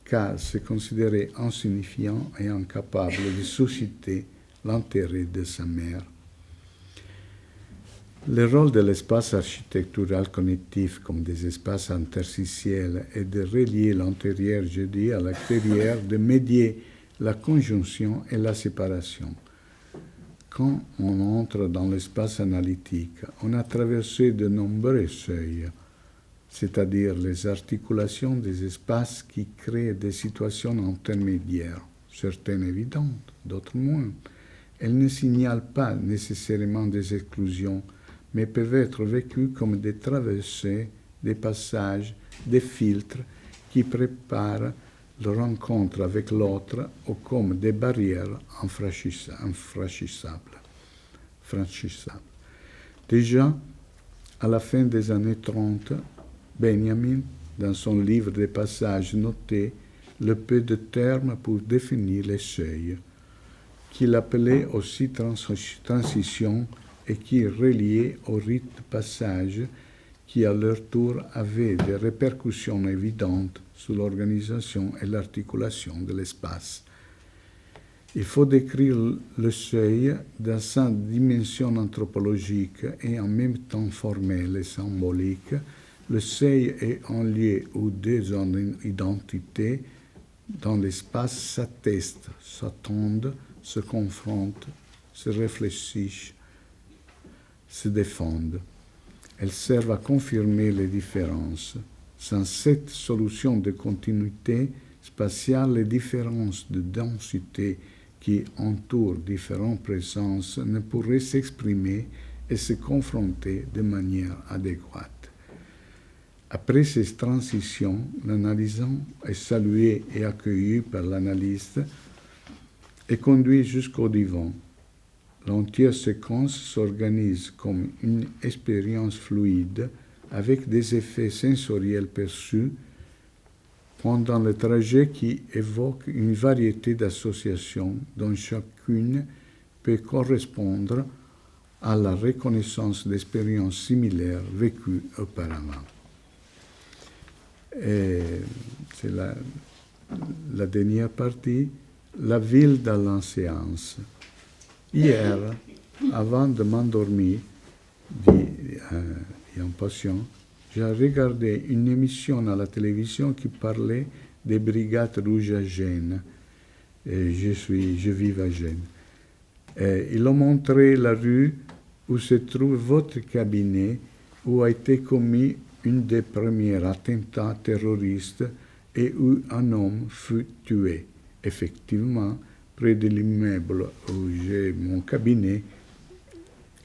car se considérait insignifiant et incapable de susciter l'intérêt de sa mère. Le rôle de l'espace architectural connectif comme des espaces interstitiels est de relier l'intérieur, je dis, à l'extérieur, de médier la conjonction et la séparation. Quand on entre dans l'espace analytique, on a traversé de nombreux seuils, c'est-à-dire les articulations des espaces qui créent des situations intermédiaires, certaines évidentes, d'autres moins. Elles ne signalent pas nécessairement des exclusions, mais peuvent être vécues comme des traversées, des passages, des filtres qui préparent la rencontre avec l'autre ou comme des barrières infranchissables. Déjà, à la fin des années 30, Benjamin, dans son livre des passages, notait le peu de termes pour définir les seuils, qu'il appelait aussi transition et qui reliait au rite de passage qui, à leur tour, avaient des répercussions évidentes sur l'organisation et l'articulation de l'espace. Il faut décrire le seuil dans sa dimension anthropologique et en même temps formelle et symbolique. Le seuil est un lieu où deux identités dans l'espace s'attestent, s'attendent, se confrontent, se réfléchissent, se défendent. Elles servent à confirmer les différences. Sans cette solution de continuité spatiale, les différences de densité qui entourent différentes présences ne pourraient s'exprimer et se confronter de manière adéquate. Après ces transitions, l'analysant est salué et accueilli par l'analyste et conduit jusqu'au divan. L'entière séquence s'organise comme une expérience fluide avec des effets sensoriels perçus pendant le trajet qui évoque une variété d'associations dont chacune peut correspondre à la reconnaissance d'expériences similaires vécues auparavant. Et c'est la dernière partie, la ville dans l'ancience. Hier, avant de m'endormir, dit un patient, j'ai regardé une émission à la télévision qui parlait des brigades rouges à Gênes. Et je vis à Gênes. Et ils ont montré la rue où se trouve votre cabinet, où a été commis une des premiers attentats terroristes et où un homme fut tué. Effectivement, près de l'immeuble où j'ai mon cabinet,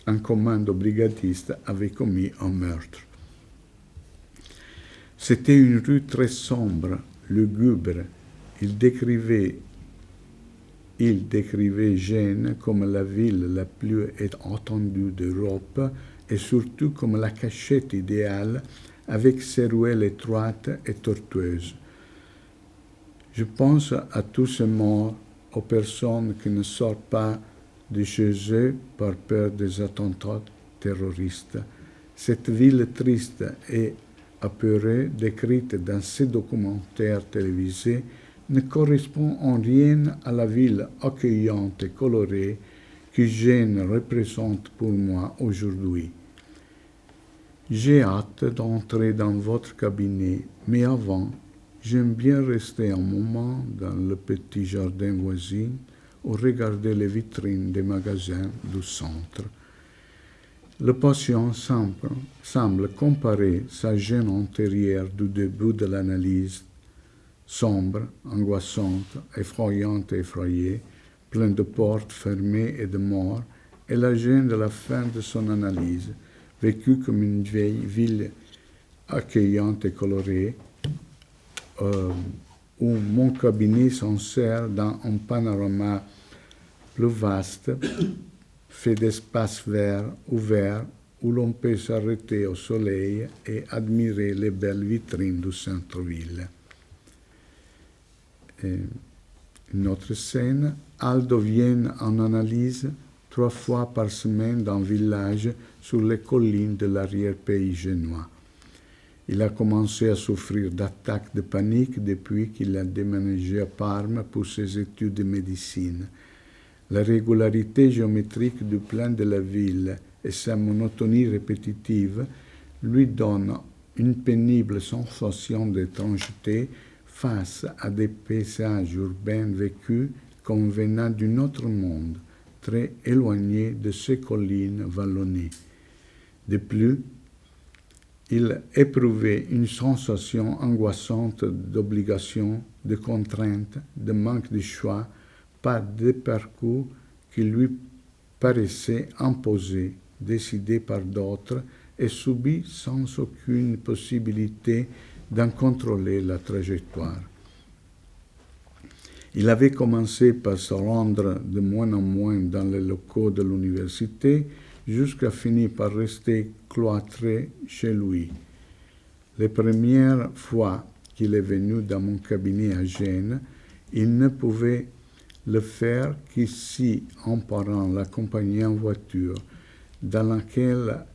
un commando brigadiste avait commis un meurtre. C'était une rue très sombre, lugubre. Il décrivait Gênes comme la ville la plus étendue d'Europe et surtout comme la cachette idéale avec ses ruelles étroites et tortueuses. Je pense à tous ces morts, aux personnes qui ne sortent pas de chez eux par peur des attentats terroristes. Cette ville triste et apeurée, décrite dans ces documentaires télévisés, ne correspond en rien à la ville accueillante et colorée que Gênes représente pour moi aujourd'hui. J'ai hâte d'entrer dans votre cabinet, mais avant, j'aime bien rester un moment dans le petit jardin voisin ou regarder les vitrines des magasins du centre. Le patient semble comparer sa Gênes antérieure du début de l'analyse, sombre, angoissante, effrayante et effrayée, pleine de portes fermées et de morts, et la Gênes de la fin de son analyse, vécue comme une vieille ville accueillante et colorée, où mon cabinet s'insère dans un panorama plus vaste, fait d'espaces verts, ouverts, où l'on peut s'arrêter au soleil et admirer les belles vitrines du centre-ville. Une autre scène, Aldo vient en analyse 3 fois par semaine dans un village sur les collines de l'arrière-pays génois. Il a commencé à souffrir d'attaques de panique depuis qu'il a déménagé à Parme pour ses études de médecine. La régularité géométrique du plan de la ville et sa monotonie répétitive lui donnent une pénible sensation d'étrangeté face à des paysages urbains vécus comme venant d'un autre monde, très éloigné de ces collines vallonnées. De plus, il éprouvait une sensation angoissante d'obligation, de contrainte, de manque de choix, par des parcours qui lui paraissaient imposés, décidés par d'autres et subis sans aucune possibilité d'en contrôler la trajectoire. Il avait commencé par se rendre de moins en moins dans les locaux de l'université jusqu'à finir par rester cloîtré chez lui. Les premières fois qu'il est venu dans mon cabinet à Gênes, il ne pouvait le faire qu'ici en parlant l'accompagner en voiture, dans laquelle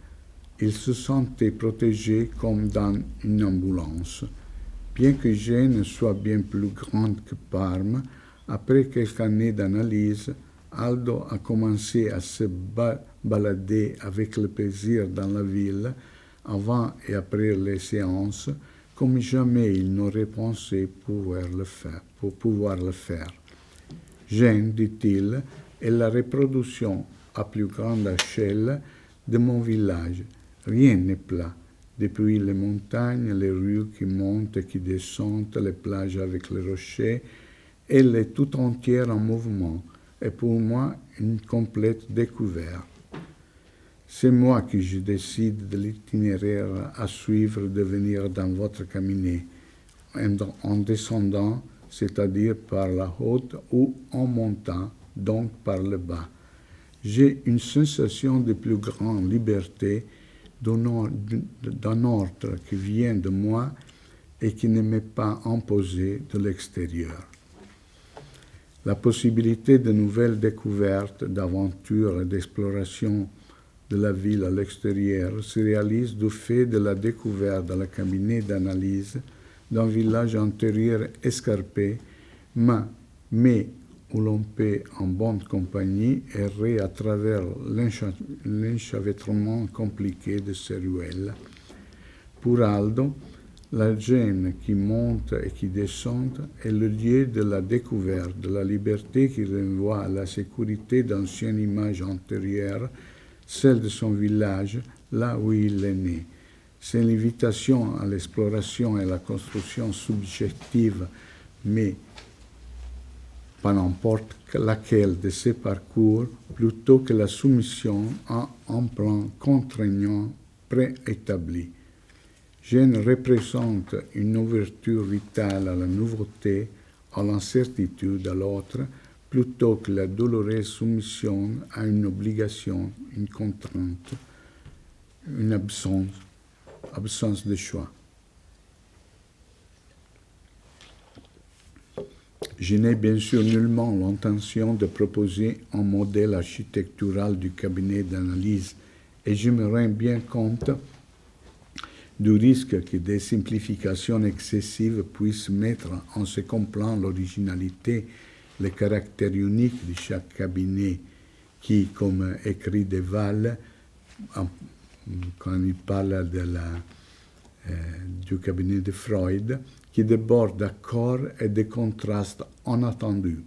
il se sentait protégé comme dans une ambulance. Bien que Gênes soit bien plus grande que Parme, après quelques années d'analyse, Aldo a commencé à se balader avec le plaisir dans la ville, avant et après les séances, comme jamais il n'aurait pensé pouvoir le faire. Gênes, dit-il, est la reproduction à plus grande échelle de mon village. Rien n'est plat. Depuis les montagnes, les rues qui montent et qui descendent, les plages avec les rochers, elle est tout entière en mouvement et pour moi une complète découverte. C'est moi qui je décide de l'itinéraire à suivre de venir dans votre cabinet, en descendant, c'est-à-dire par la haute, ou en montant, donc par le bas. J'ai une sensation de plus grande liberté d'un ordre qui vient de moi et qui ne m'est pas imposé de l'extérieur. La possibilité de nouvelles découvertes, d'aventures et d'exploration de la ville à l'extérieur se réalise du fait de la découverte dans le cabinet d'analyse d'un village antérieur escarpé, mais où l'on peut, en bonne compagnie, errer à travers l'enchevêtrement compliqué de ces ruelles. Pour Aldo, la Gênes qui monte et qui descend est le lieu de la découverte, de la liberté qui renvoie à la sécurité d'anciennes images antérieures, celle de son village, là où il est né. C'est l'invitation à l'exploration et à la construction subjective, mais pas n'importe laquelle de ces parcours, plutôt que la soumission à un plan contraignant préétabli. Gênes représente une ouverture vitale à la nouveauté, à l'incertitude à l'autre, plutôt que la douloureuse soumission à une obligation, une contrainte, une absence de choix. Je n'ai bien sûr nullement l'intention de proposer un modèle architectural du cabinet d'analyse et je me rends bien compte du risque que des simplifications excessives puissent mettre en second plan l'originalité, le caractère unique de chaque cabinet qui, comme écrit Deval, quand il parle du cabinet de Freud, qui déborde d'accords et de contrastes inattendus,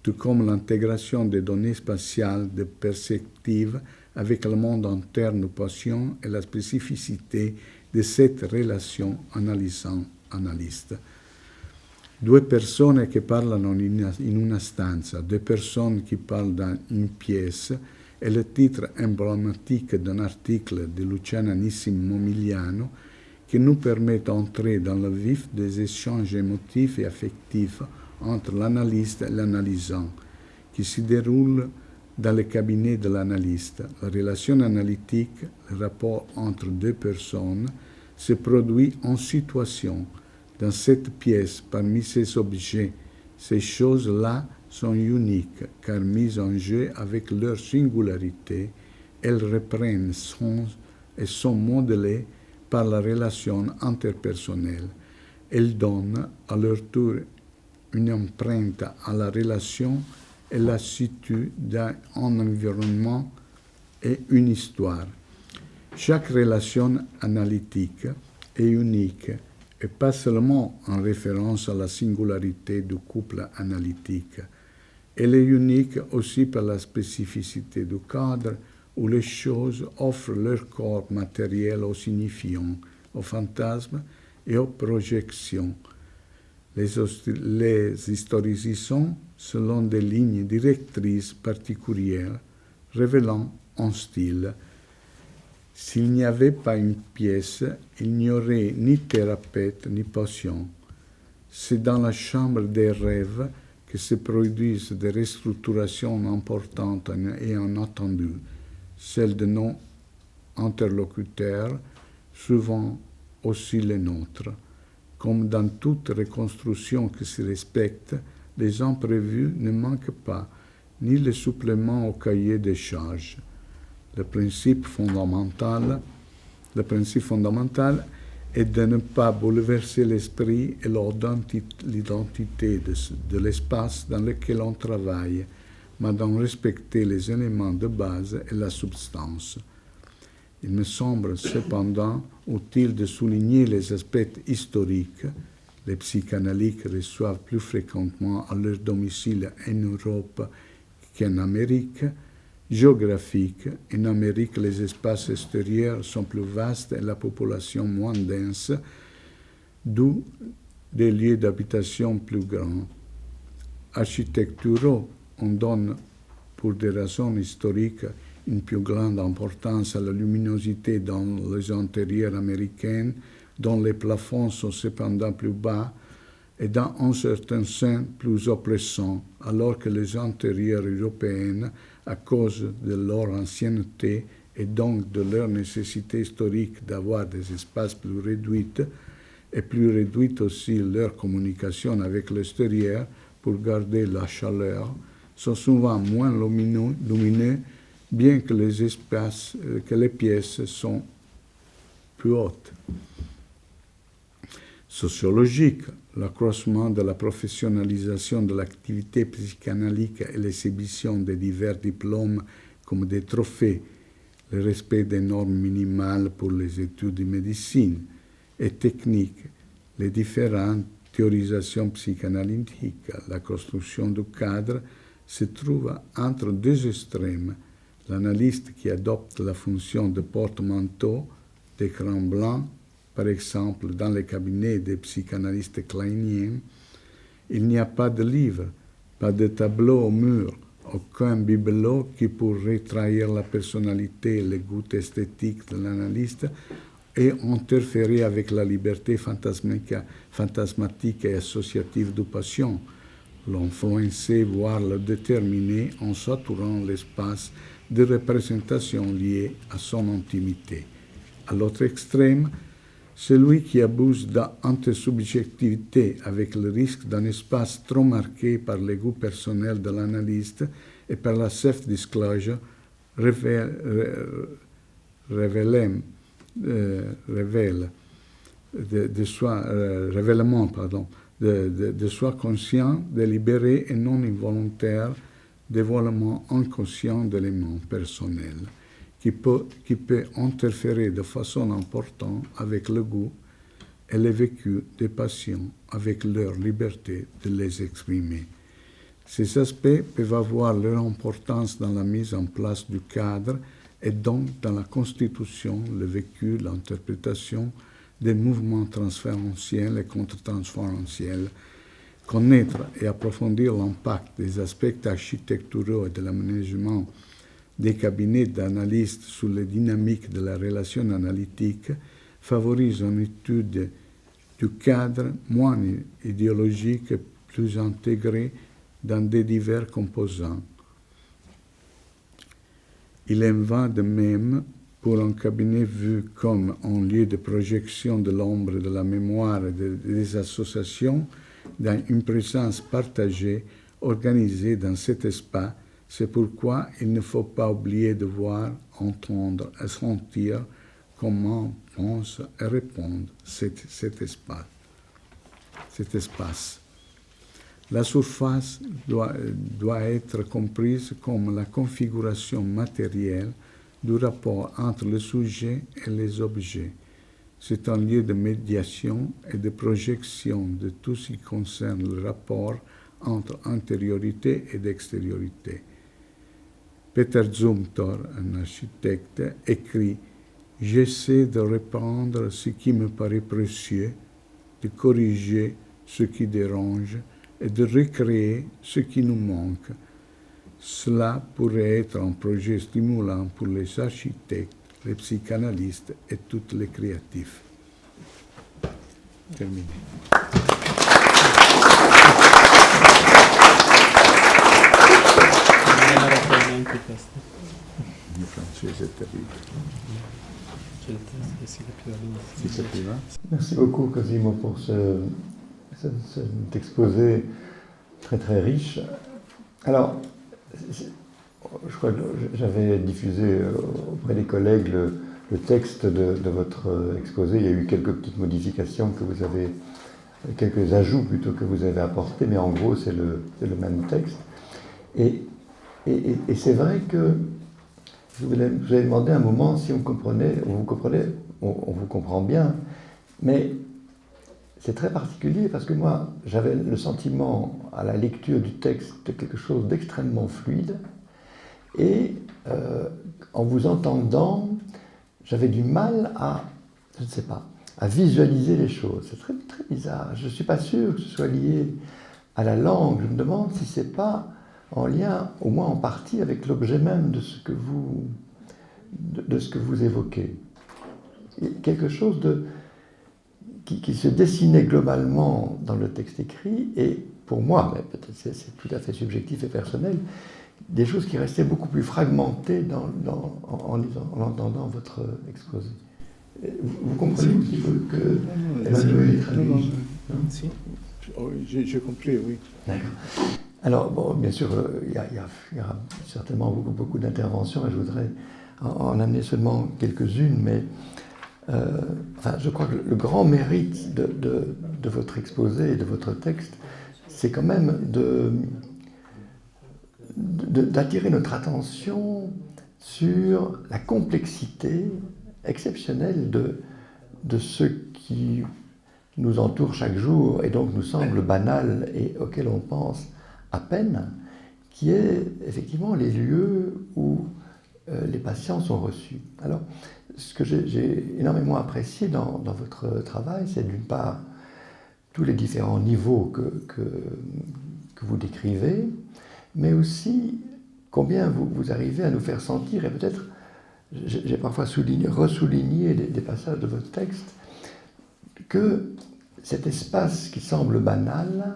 tout comme l'intégration des données spatiales de perspective avec le monde interne aux patients et la spécificité de cette relation analysant-analyste. Due persone che parlano in una stanza, deux personnes qui parlent dans une pièce, est le titre emblématique d'un article de Luciana Nissim-Momigliano qui nous permet d'entrer dans le vif des échanges émotifs et affectifs entre l'analyste et l'analysant, qui se déroulent dans le cabinet de l'analyste. La relation analytique, le rapport entre deux personnes, se produit en situation. Dans cette pièce, parmi ces objets, ces choses-là sont uniques car mises en jeu avec leur singularité, elles reprennent sens et sont modelées par la relation interpersonnelle. Elles donnent à leur tour une empreinte à la relation et la situent dans un environnement et une histoire. Chaque relation analytique est unique et pas seulement en référence à la singularité du couple analytique. Elle est unique aussi par la spécificité du cadre où les choses offrent leur corps matériel aux signifiants, aux fantasmes et aux projections. Les historicisons selon des lignes directrices particulières, révélant un style. S'il n'y avait pas une pièce, il n'y aurait ni thérapeute ni patient. C'est dans la chambre des rêves que se produisent des restructurations importantes et inattendues, celles de nos interlocuteurs, souvent aussi les nôtres. Comme dans toute reconstruction qui se respecte, les imprévus ne manquent pas, ni les suppléments au cahier des charges. Le principe fondamental est de ne pas bouleverser l'esprit et l'identité de l'espace dans lequel on travaille, mais d'en respecter les éléments de base et la substance. Il me semble cependant utile de souligner les aspects historiques. Les psychanalytiques reçoivent plus fréquemment à leur domicile en Europe qu'en Amérique. Géographique, en Amérique, les espaces extérieurs sont plus vastes et la population moins dense, d'où des lieux d'habitation plus grands. Architecturaux, on donne, pour des raisons historiques, une plus grande importance à la luminosité dans les intérieurs américains, dont les plafonds sont cependant plus bas et dans un certain sens plus oppressants, alors que les intérieurs européens, à cause de leur ancienneté et donc de leur nécessité historique d'avoir des espaces plus réduits, et plus réduite aussi leur communication avec l'extérieur pour garder la chaleur, sont souvent moins lumineux, bien que les pièces sont plus hautes. Sociologique, l'accroissement de la professionnalisation de l'activité psychanalytique et l'exhibition de divers diplômes comme des trophées, le respect des normes minimales pour les études de médecine et technique, les différentes théorisations psychanalytiques, la construction du cadre se trouve entre deux extrêmes. L'analyste qui adopte la fonction de porte-manteau, d'écran blanc, par exemple dans les cabinets des psychanalystes kleiniens, il n'y a pas de livre, pas de tableau au mur, aucun bibelot qui pourrait trahir la personnalité et le goût esthétique de l'analyste et interférer avec la liberté fantasmatique et associative du patient, l'influencer, voire le déterminer en saturant l'espace de représentation liée à son intimité. À l'autre extrême, celui qui abuse d'intersubjectivité avec le risque d'un espace trop marqué par le goût personnel de l'analyste et par la self-disclosure révèle de soi conscient, délibéré et non involontaire, dévoilement inconscient d'éléments personnels, qui peut interférer de façon importante avec le goût et le vécu des patients, avec leur liberté de les exprimer. Ces aspects peuvent avoir leur importance dans la mise en place du cadre et donc dans la constitution, le vécu, l'interprétation des mouvements transférentiels et contre-transférentiels. Connaître et approfondir l'impact des aspects architecturaux et de l'aménagement des cabinets d'analystes sur les dynamiques de la relation analytique favorise une étude du cadre moins idéologique et plus intégré dans des divers composants. Il en va de même pour un cabinet vu comme un lieu de projection de l'ombre, de la mémoire et des associations dans une présence partagée organisés dans cet espace. C'est pourquoi il ne faut pas oublier de voir, entendre et sentir comment pense et répond cet espace. La surface doit être comprise comme la configuration matérielle du rapport entre le sujet et les objets. C'est un lieu de médiation et de projection de tout ce qui concerne le rapport entre intériorité et extériorité. Peter Zumthor, un architecte, écrit « J'essaie de répandre ce qui me paraît précieux, de corriger ce qui dérange et de recréer ce qui nous manque. Cela pourrait être un projet stimulant pour les architectes, les psychanalystes et tous les créatifs. » Terminé. Il francese è terribile. Merci beaucoup, Cosimo, pour cet exposé très très riche. Alors, je crois que j'avais diffusé auprès des collègues le texte de votre exposé. Il y a eu quelques petites modifications que vous avez, quelques ajouts plutôt que vous avez apportés, mais en gros c'est le même texte. Et c'est vrai que je vous avais demandé un moment si on comprenait, on vous comprend bien, mais c'est très particulier parce que moi j'avais le sentiment à la lecture du texte de quelque chose d'extrêmement fluide et en vous entendant j'avais du mal à, je ne sais pas, à visualiser les choses. C'est très, très bizarre. Je ne suis pas sûr que ce soit lié à la langue. Je me demande si ce n'est pas en lien, au moins en partie, avec l'objet même de ce que vous évoquez. Quelque chose qui se dessinait globalement dans le texte écrit, et pour moi, mais peut-être c'est tout à fait subjectif et personnel, des choses qui restaient beaucoup plus fragmentées en entendant votre exposé. Vous comprenez qu'il faut que Emmanuel traduise? J'ai compris, oui. D'accord. Alors, bon, bien sûr, il y aura certainement beaucoup d'interventions et je voudrais en amener seulement quelques-unes, mais je crois que le grand mérite de votre exposé et de votre texte, c'est quand même d'attirer notre attention sur la complexité exceptionnelle de ce qui nous entoure chaque jour et donc nous semble banal et auquel on pense à peine, qui est effectivement les lieux où les patients sont reçus. Alors, ce que j'ai énormément apprécié dans votre travail, c'est d'une part tous les différents niveaux que vous décrivez, mais aussi combien vous arrivez à nous faire sentir, et peut-être j'ai parfois ressouligné des passages de votre texte, que cet espace qui semble banal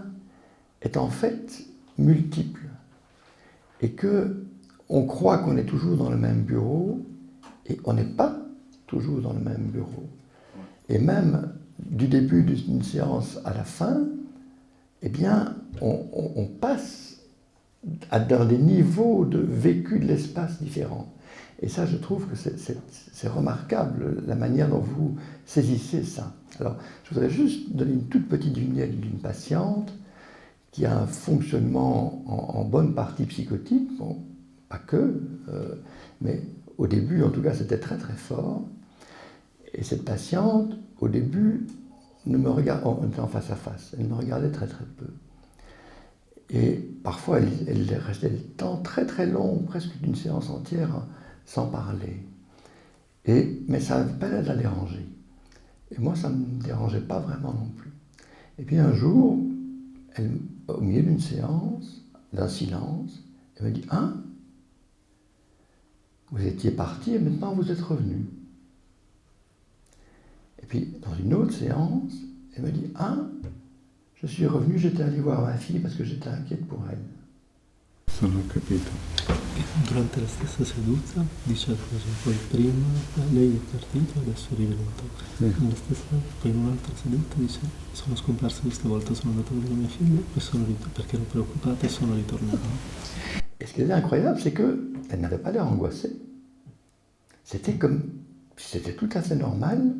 est en fait multiple, et que on croit qu'on est toujours dans le même bureau, et on n'est pas toujours dans le même bureau. Et même du début d'une séance à la fin, eh bien, on passe dans des niveaux de vécu de l'espace différents. Et ça, je trouve que c'est remarquable, la manière dont vous saisissez ça. Alors, je voudrais juste donner une toute petite vignette d'une patiente qui a un fonctionnement en bonne partie psychotique, bon, pas que, mais au début, en tout cas, c'était très très fort. Et cette patiente, au début, on était en face à face, elle me regardait très très peu. Et parfois, elle restait le temps très très long, presque d'une séance entière, sans parler. Mais ça n'avait pas l'air de la déranger. Et moi, ça ne me dérangeait pas vraiment non plus. Et puis un jour, au milieu d'une séance, d'un silence, elle me dit « Hein ? Vous étiez parti et maintenant vous êtes revenu. » Et puis, dans une autre séance, elle me dit « Ah, je suis revenu, j'étais allé voir ma fille parce que j'étais inquiète pour elle. » Sono capito. Durante la stessa seduta dice cosa, poi prima lei è partito, adesso è rivenuto. Nella stessa, poi in un'altra seduta dice sono scomparso questa volta, sono andato a vedere mia figlia e sono perché ero preoccupata e sono ritornato. Et ce qui est incroyable, c'est qu'elle n'avait pas l'air angoissée. C'était tout à fait normal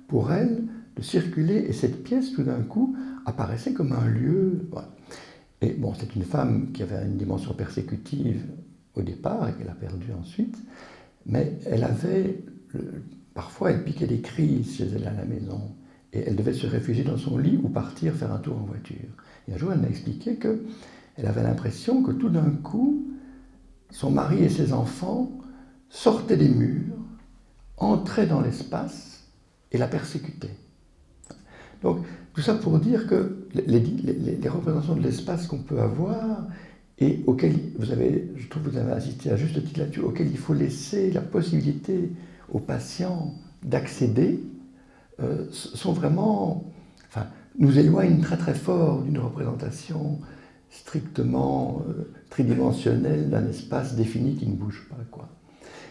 pour elle de circuler, et cette pièce, tout d'un coup, apparaissait comme un lieu. Voilà. Et bon, c'est une femme qui avait une dimension persécutive au départ et qu'elle a perdue ensuite, mais elle avait, parfois elle piquait des crises chez elle à la maison, et elle devait se réfugier dans son lit ou partir faire un tour en voiture. Et un jour, elle m'a expliqué qu'elle avait l'impression que tout d'un coup, son mari et ses enfants sortaient des murs, entraient dans l'espace et la persécutaient. Donc, tout ça pour dire que les représentations de l'espace qu'on peut avoir et auxquelles je trouve que vous avez assisté à juste titre là-dessus, auxquelles il faut laisser la possibilité aux patients d'accéder, sont vraiment, enfin, nous éloignent très très fort d'une représentation strictement tridimensionnelle d'un espace défini qui ne bouge pas, quoi.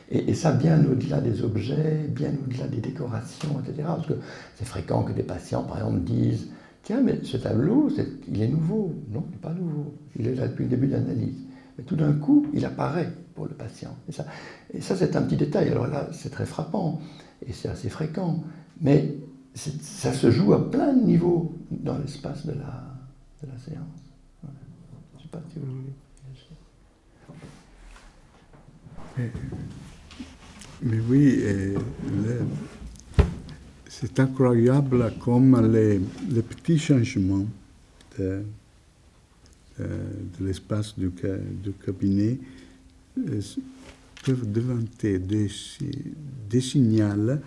Et ça, bien au-delà des objets, bien au-delà des décorations, etc. Parce que c'est fréquent que des patients, par exemple, disent « Tiens, mais ce tableau, il est nouveau. » Non, il n'est pas nouveau. Il est là depuis le début de l'analyse. Mais tout d'un coup, il apparaît pour le patient. Et ça c'est un petit détail. Alors là, c'est très frappant et c'est assez fréquent. Mais ça se joue à plein de niveaux dans l'espace de la séance. Voilà. Je ne sais pas si vous voulez. Mais oui, c'est incroyable comme les petits changements de l'espace du cabinet peuvent devenir des signaux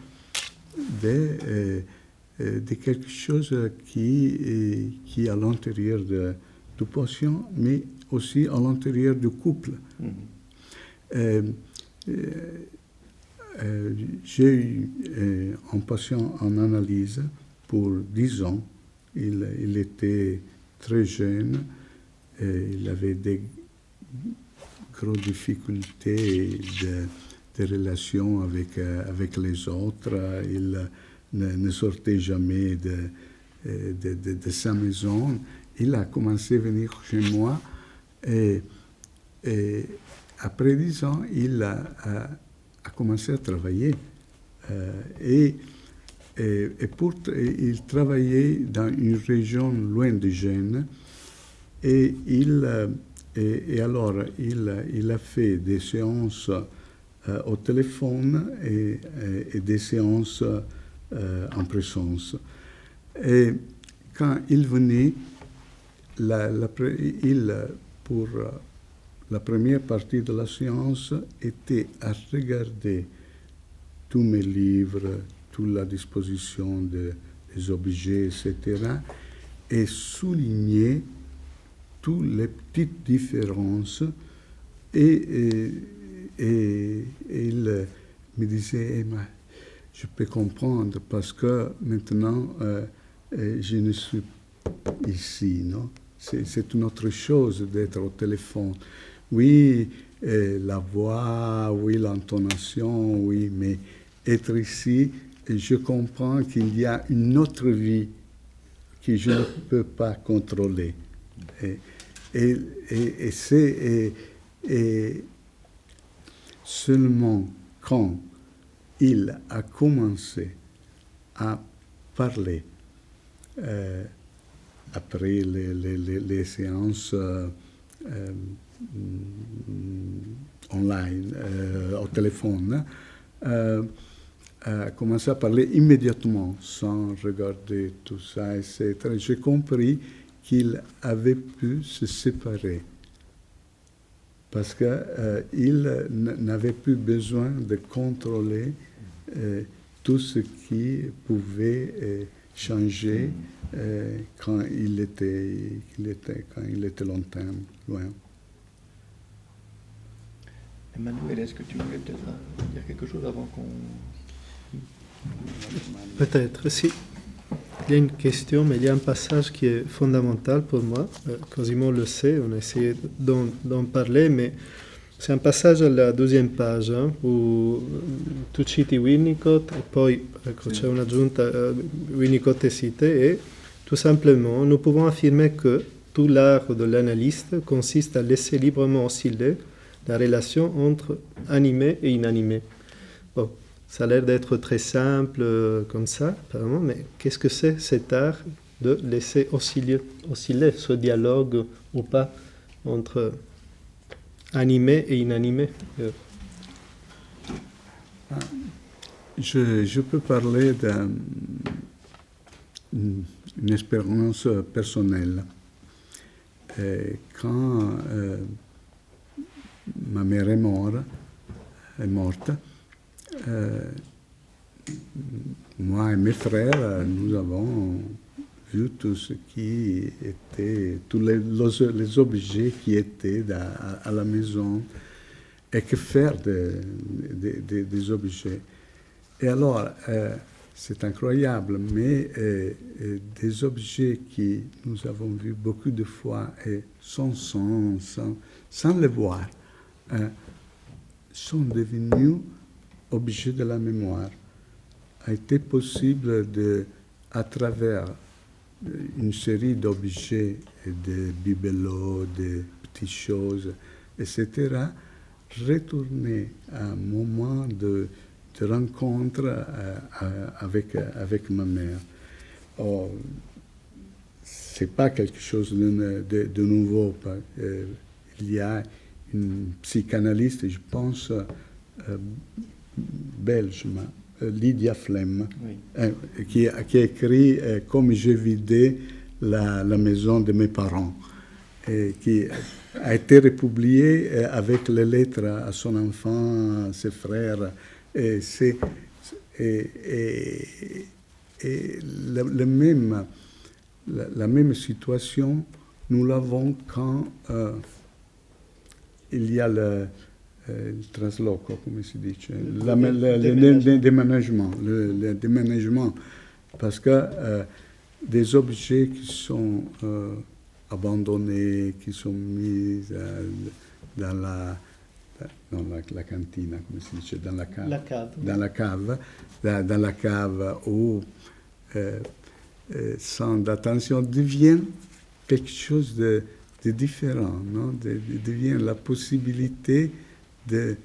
de quelque chose qui est à l'intérieur du patient, mais aussi à l'intérieur du couple. J'ai eu un patient en analyse pour 10 ans. Il était très jeune, il avait des grosses difficultés de relations avec les autres. Il ne sortait jamais de sa maison. Il a commencé à venir chez moi et après 10 ans, il a commencé à travailler. Il travaillait dans une région loin de Gênes. Et alors, il a fait des séances au téléphone et des séances en présence. Et quand il venait, pour la première partie de la séance était à regarder tous mes livres, toute la disposition des objets, etc., et souligner toutes les petites différences. Et il me disait, je peux comprendre parce que maintenant je ne suis ici, non? C'est une autre chose d'être au téléphone. Oui, la voix, oui, l'intonation, oui, mais être ici, je comprends qu'il y a une autre vie que je ne peux pas contrôler. Et seulement quand il a commencé à parler, après les séances online, au téléphone, a commencé à parler immédiatement, sans regarder tout ça, etc. J'ai compris qu'il avait pu se séparer, parce qu'il n'avait plus besoin de contrôler tout ce qui pouvait changer quand il était longtemps loin. Emmanuel, est-ce que tu voulais peut-être dire quelque chose avant qu'on... Peut-être, si. Il y a une question, mais il y a un passage qui est fondamental pour moi. Cosimo le sait, on a essayé d'en parler, mais C'est un passage alla 2e page, où tu citi Winnicott e poi ecco, c'è un'aggiunta Winnicott est cité et tout simplement nous pouvons affirmer que tout l'art de l'analyste consiste à laisser librement osciller la relation entre animé et inanimé. Bon, ça a l'air d'être très simple comme ça, apparemment, mais qu'est-ce que c'est cet art de laisser osciller ce dialogue ou pas entre animé et inanimé? Je peux parler d'une expérience personnelle. Quand ma mère est morte, moi et mes frères, nous avons vu tout ce qui était, tous les objets qui étaient à la maison, et que faire des objets. Et alors, c'est incroyable, mais des objets que nous avons vus beaucoup de fois et sans les voir, sont devenus objets de la mémoire. A été possible à travers une série d'objets, de bibelots, de petites choses, etc., retourner à un moment de rencontre avec ma mère. Oh, c'est pas quelque chose de nouveau. Il y a une psychanalyste, je pense, belge, Lydia Flem, oui, qui a écrit « Comme j'ai vidé la maison de mes parents », et qui a été republié avec les lettres à son enfant, à ses frères. Et la même situation, nous l'avons quand il y a le trasloco, come si dice, le déménagement, parce que des objets qui sont abandonnés, qui sont mis dans la cantina, come si dice, dans la cave ou sans attention, devient quelque chose de différent, non? Devient la possibilité de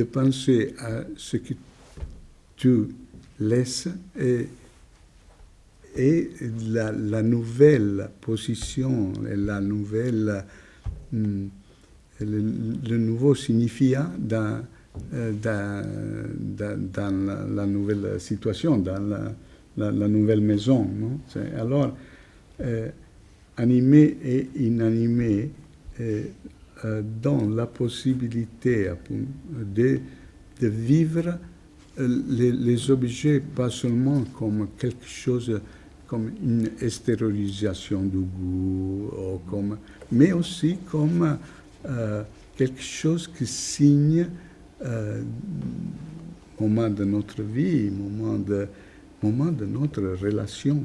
penser à ce que tu laisses et la nouvelle position et le nouveau signifiant dans la nouvelle situation, dans la nouvelle maison. Non? Alors, animé et inanimé donnent la possibilité de vivre les objets pas seulement comme quelque chose, comme une extériorisation du goût, mais aussi comme quelque chose qui signe moment de notre vie, moment de notre relation.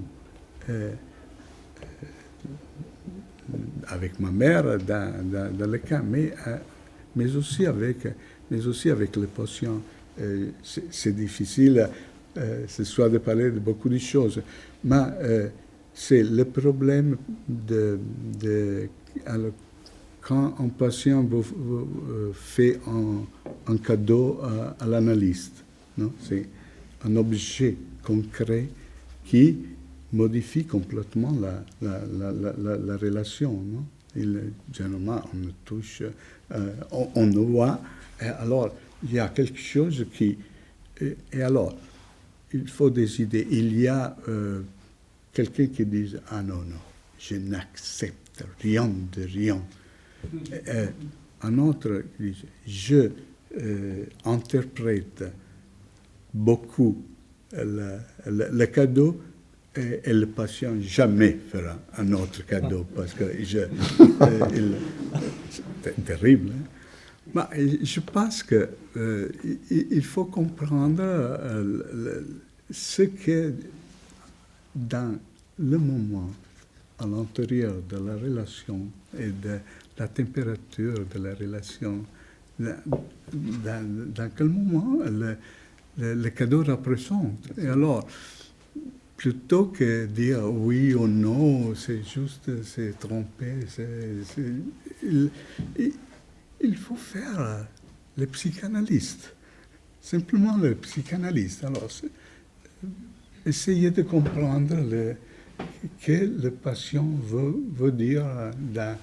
Avec ma mère dans le cas, mais aussi avec les patients. C'est difficile ce soir de parler de beaucoup de choses, mais c'est le problème quand un patient fait un cadeau à l'analyste. Non? C'est un objet concret qui modifie complètement la relation. Non? Généralement, on touche, on voit, et alors il y a quelque chose qui... Et alors, il faut des idées. Il y a quelqu'un qui dit « Ah non, je n'accepte rien de rien ». Un autre qui dit « Je interprète beaucoup le cadeau ». Et le patient jamais fera un autre cadeau parce que c'est terrible. Hein? Mais je pense que il faut comprendre ce que dans le moment à l'intérieur de la relation et de la température de la relation dans quel moment le cadeau représente. Et alors, plutôt que dire oui ou non, c'est juste se tromper, il faut faire le psychanalyste. Simplement le psychanalyste. Alors, essayer de comprendre que le patient veut dire dans,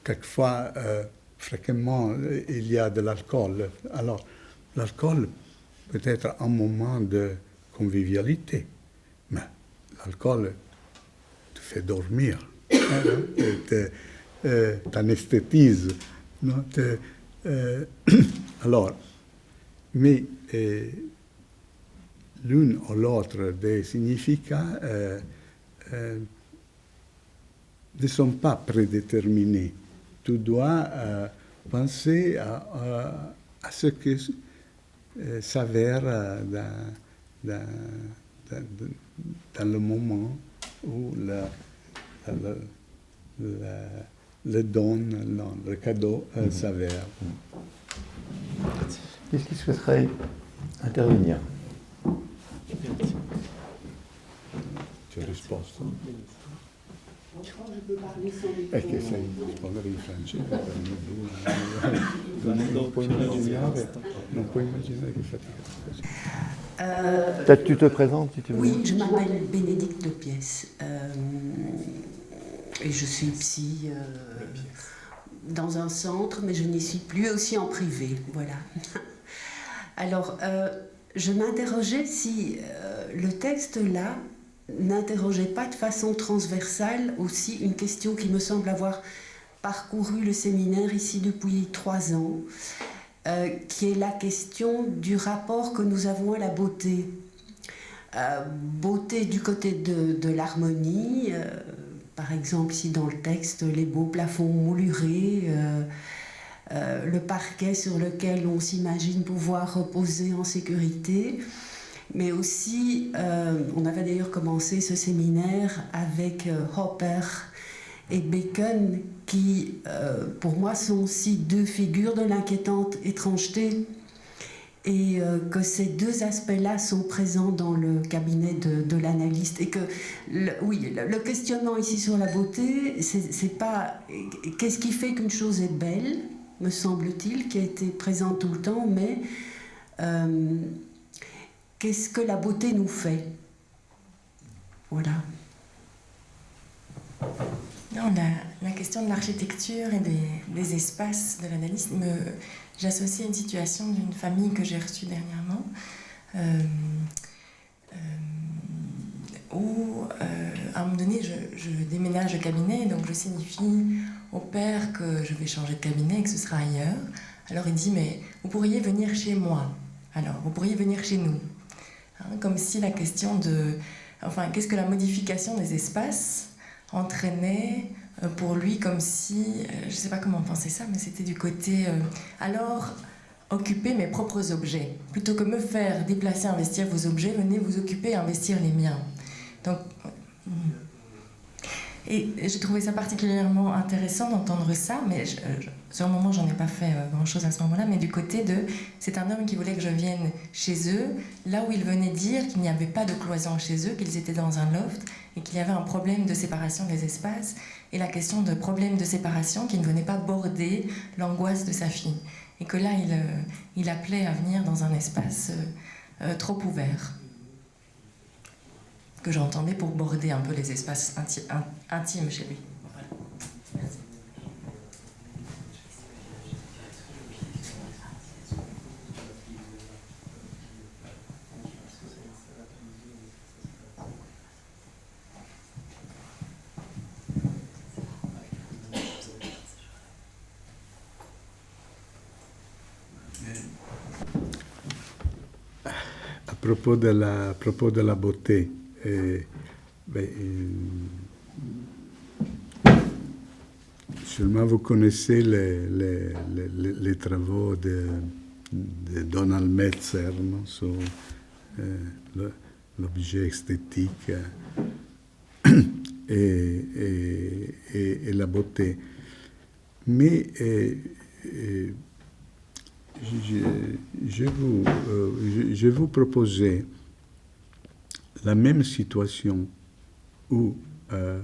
quelquefois, fréquemment, il y a de l'alcool. Alors, l'alcool peut être un moment de convivialité, mais l'alcool te fait dormir, t'anesthétise. Non, alors, mais l'une ou l'autre des significats ne sont pas prédéterminés. Tu dois penser à ce que s'avère dans le moment où le don, le cadeau s'avère. Qu'est-ce qui souhaiterait intervenir? Tu risposto? Je crois que je peux parler sans È che sai rispondere in francese, non puoi immaginare che fatica. Peut-être tu te présentes si tu veux. Oui, je m'appelle Bénédicte de Pièce. Et je suis psy dans un centre, mais je n'y suis plus, aussi en privé. Voilà. Alors, je m'interrogeais si le texte-là n'interrogeait pas de façon transversale aussi une question qui me semble avoir parcouru le séminaire ici depuis 3 ans, qui est la question du rapport que nous avons à la beauté. Beauté du côté de l'harmonie, par exemple ici dans le texte, les beaux plafonds moulurés, le parquet sur lequel on s'imagine pouvoir reposer en sécurité. Mais aussi, on avait d'ailleurs commencé ce séminaire avec Hopper et Bacon, qui, pour moi, sont aussi 2 figures de l'inquiétante étrangeté, et que ces 2 aspects-là sont présents dans le cabinet de l'analyste. Et que, le questionnement ici sur la beauté, c'est pas qu'est-ce qui fait qu'une chose est belle, me semble-t-il, qui a été présent tout le temps, mais qu'est-ce que la beauté nous fait? Voilà. Non, la question de l'architecture et des espaces de l'analyste, j'associe à une situation d'une famille que j'ai reçue dernièrement, où à un moment donné je déménage de cabinet, donc je signifie au père que je vais changer de cabinet et que ce sera ailleurs. Alors il dit, mais vous pourriez venir chez moi, alors vous pourriez venir chez nous. Comme si la question de... Enfin, qu'est-ce que la modification des espaces entraînait pour lui, comme si... je ne sais pas comment penser ça, mais c'était du côté... alors, occupez mes propres objets. Plutôt que me faire déplacer, investir vos objets, venez vous occuper et investir les miens. Donc... Et j'ai trouvé ça particulièrement intéressant d'entendre ça, mais sur le moment, j'en ai pas fait grand-chose à ce moment-là, mais du côté de... C'est un homme qui voulait que je vienne chez eux, là où il venait dire qu'il n'y avait pas de cloison chez eux, qu'ils étaient dans un loft, et qu'il y avait un problème de séparation des espaces, et la question de problème de séparation qui ne venait pas border l'angoisse de sa fille. Et que là, il appelait à venir dans un espace trop ouvert, que j'entendais pour border un peu les espaces intimes chez lui. Voilà. Merci. À propos de la beauté, sûrement vous connaissez les travaux de Donald Metzer, non, sur l'objet esthétique et la beauté. Mais je vais vous proposer la même situation où un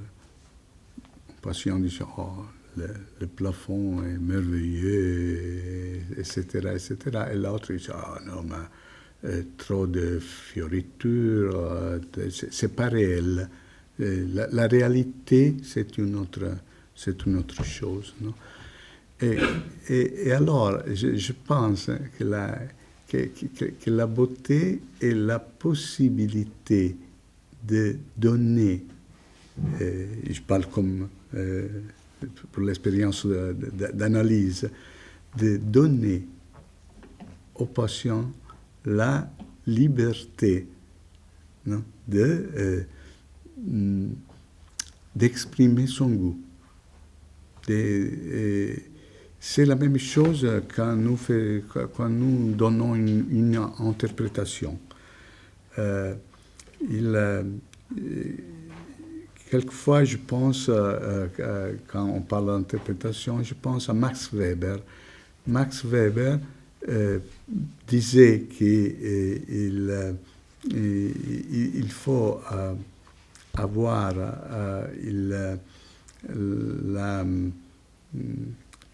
patient dit « Oh, le plafond est merveilleux, etc. etc. » Et l'autre dit « Ah non, mais trop de fioritures, c'est pas réel. » La réalité, c'est une autre chose. Non? Et alors, je pense que la beauté est la possibilité de donner, je parle comme pour l'expérience d'analyse, de donner aux patients la liberté, non, d'exprimer son goût. C'est la même chose quand nous donnons une interprétation. Quelquefois, je pense, quand on parle d'interprétation, je pense à Max Weber. Max Weber disait qu'il faut avoir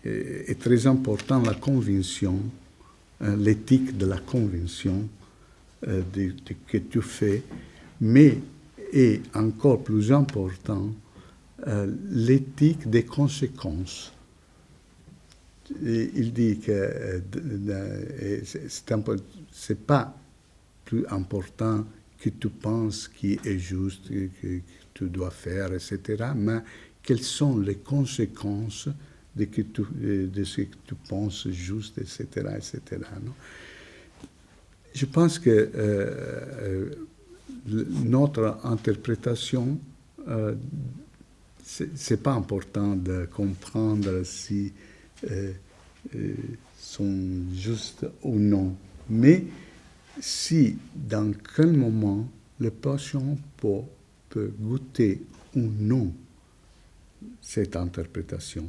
est très important la conviction, l'éthique de la conviction que tu fais, mais est encore plus important l'éthique des conséquences. Et il dit que c'est pas plus important que tu penses qui est juste, que tu dois faire, etc., mais quelles sont les conséquences de ce que tu penses juste, etc., etc. Non? Je pense que notre interprétation, c'est pas important de comprendre si sont justes ou non, mais si dans quel moment le patient peut goûter ou non cette interprétation.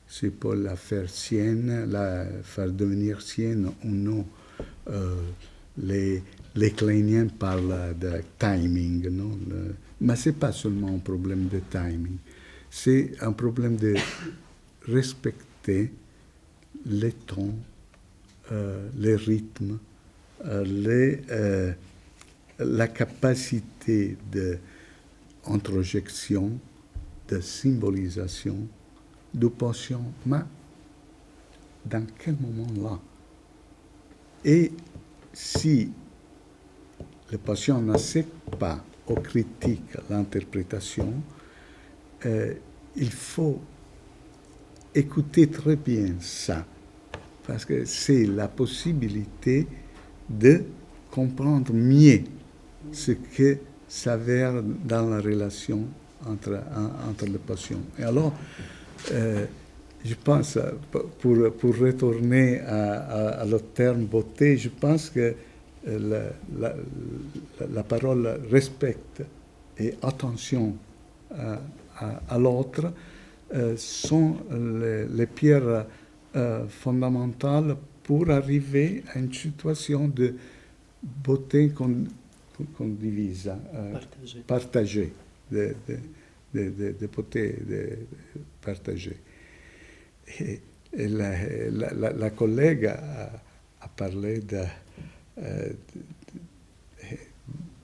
C'est pour la faire sienne, la faire devenir sienne ou non. Les Kleiniens parlent de timing, non? Mais ce n'est pas seulement un problème de timing, c'est un problème de respecter les tons, les rythmes, la capacité d'introjection, de symbolisation du patient, mais dans quel moment-là? Et si le patient n'accepte pas ou critique l'interprétation, il faut écouter très bien ça, parce que c'est la possibilité de comprendre mieux ce que s'avère dans la relation entre le patient. Et alors, je pense, pour retourner à le terme beauté, je pense que la parole respect et attention à l'autre sont les pierres fondamentales pour arriver à une situation de beauté qu'on divise, partagée, de beauté partagée. Et la collègue a parlé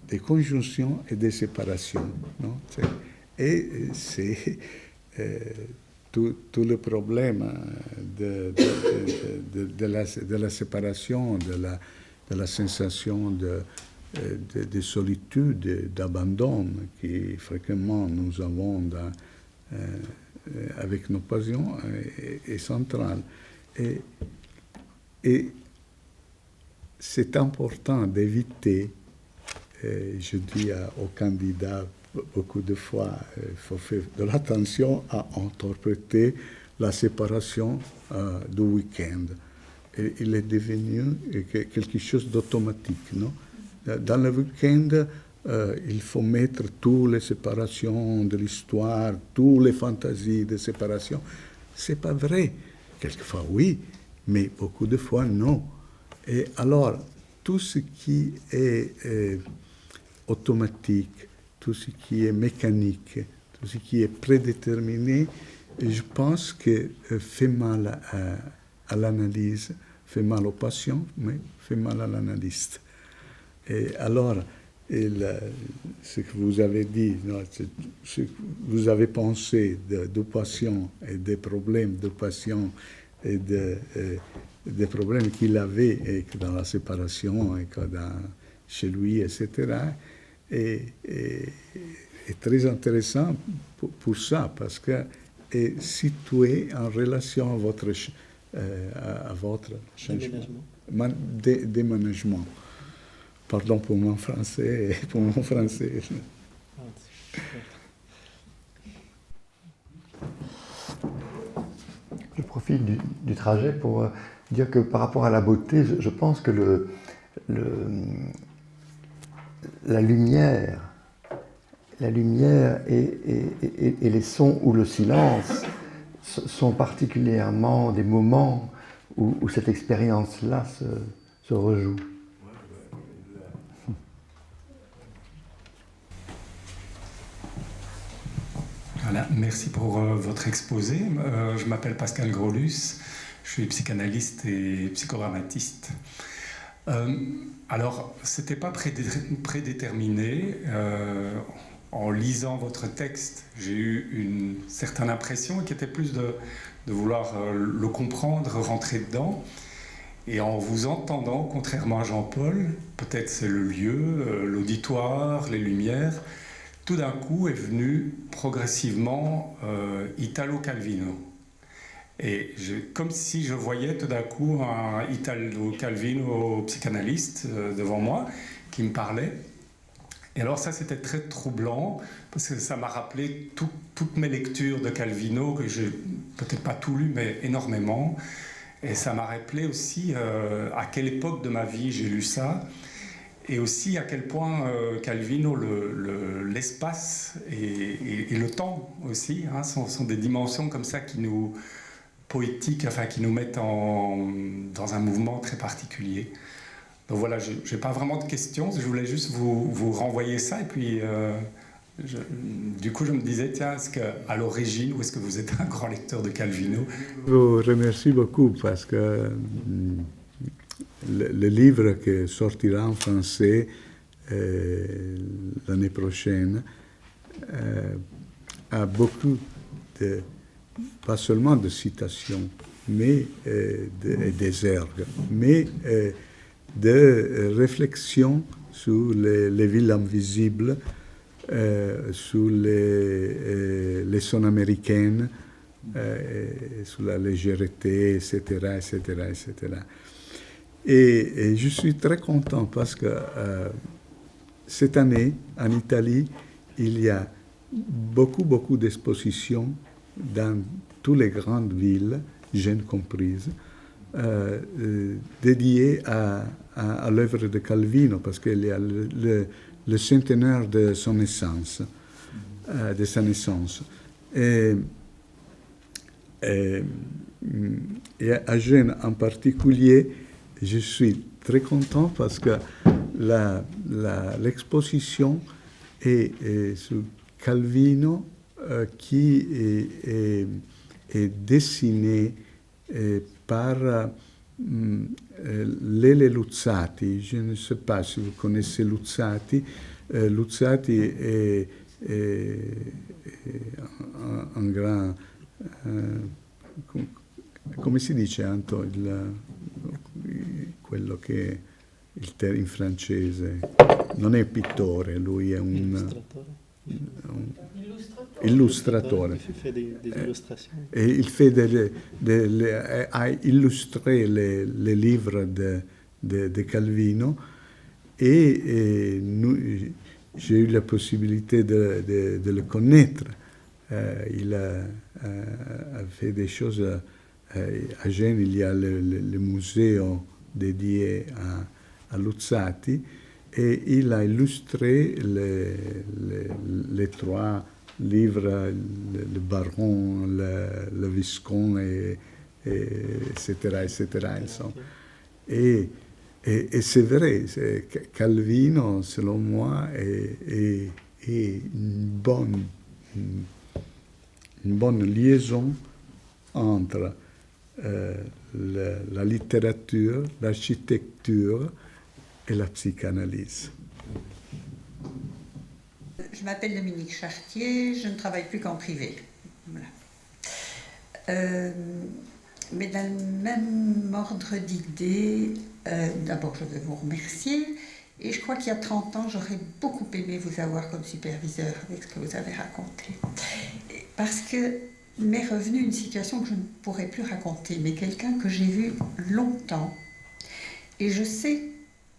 de conjonction et de séparation. Non? Et c'est tout le problème de la séparation, de la sensation de solitude, d'abandon qui fréquemment nous avons avec nos patients est centrale. Et c'est important d'éviter, je dis aux candidats beaucoup de fois, il faut faire de l'attention à interpréter la séparation du week-end. Et il est devenu quelque chose d'automatique, non? Dans le week-end, il faut mettre toutes les séparations de l'histoire, toutes les fantasies de séparation. c'est pas vrai. Quelquefois oui, mais beaucoup de fois non. Et alors, tout ce qui est automatique, tout ce qui est mécanique, tout ce qui est prédéterminé, je pense que fait mal à l'analyse, fait mal aux patients, mais fait mal à l'analyste. Et alors, ce que vous avez dit, non, ce que vous avez pensé du patient et des problèmes du patient et des problèmes qu'il avait et que dans la séparation et que chez lui, etc., est très intéressant pour ça, parce que est situé en relation à votre déménagement. Pardon pour mon français. Je profite du trajet pour dire que par rapport à la beauté, je pense que la lumière et les sons ou le silence sont particulièrement des moments où cette expérience-là se rejoue. Voilà, merci pour votre exposé. Je m'appelle Pascal Grolus, je suis psychanalyste et psychodramatiste. Alors, c'était pas prédéterminé. En lisant votre texte, j'ai eu une certaine impression qui était plus de vouloir le comprendre, rentrer dedans. Et en vous entendant, contrairement à Jean-Paul, peut-être c'est le lieu, l'auditoire, les lumières, tout d'un coup est venu progressivement Italo Calvino. Et comme si je voyais tout d'un coup un Italo Calvino psychanalyste devant moi qui me parlait. Et alors ça, c'était très troublant, parce que ça m'a rappelé toutes mes lectures de Calvino, que j'ai peut-être pas tout lu, mais énormément. Et ça m'a rappelé aussi à quelle époque de ma vie j'ai lu ça, et aussi à quel point Calvino, l'espace et le temps aussi, hein, sont des dimensions comme ça qui nous poétiques, enfin qui nous mettent dans un mouvement très particulier. Donc voilà, je n'ai pas vraiment de questions, je voulais juste vous renvoyer ça, et puis du coup je me disais, tiens, est-ce qu'à l'origine, ou est-ce que vous êtes un grand lecteur de Calvino? Je vous remercie beaucoup, parce que le livre qui sortira en français l'année prochaine a beaucoup pas seulement de citations, mais des ergs, mais de réflexions sur les villes invisibles, sur les sons américaines, sur la légèreté, etc., etc., etc. Et je suis très content parce que cette année, en Italie, il y a beaucoup d'expositions dans toutes les grandes villes, Gênes comprises, dédiées à l'œuvre de Calvino, parce qu'il y a le centenaire de son naissance, de sa naissance. Et à Gênes en particulier, je suis très content parce que l'exposition est sur Calvino qui est dessinée par Lele Luzzati. Je ne sais pas si vous connaissez Luzzati. Luzzati est un grand... come si dice, Anto, quello che in francese non è pittore, lui è un illustratore. Et il a illustré les livres de Calvino, et j'ai eu la possibilité de le connaître. Il a fait des choses. À Gênes, il y a le musée dédié à Luzzati, et il a illustré les trois livres, le baron, le viscomte, etc., etc. Et c'est vrai, Calvino, selon moi, est une bonne liaison entre la littérature, l'architecture et la psychanalyse. Je m'appelle Dominique Chartier, je ne travaille plus qu'en privé. Voilà. Mais dans le même ordre d'idées, d'abord je veux vous remercier. Et je crois qu'il y a 30 ans, j'aurais beaucoup aimé vous avoir comme superviseur avec ce que vous avez raconté. Parce que m'est revenue une situation que je ne pourrais plus raconter, mais quelqu'un que j'ai vu longtemps. Et je sais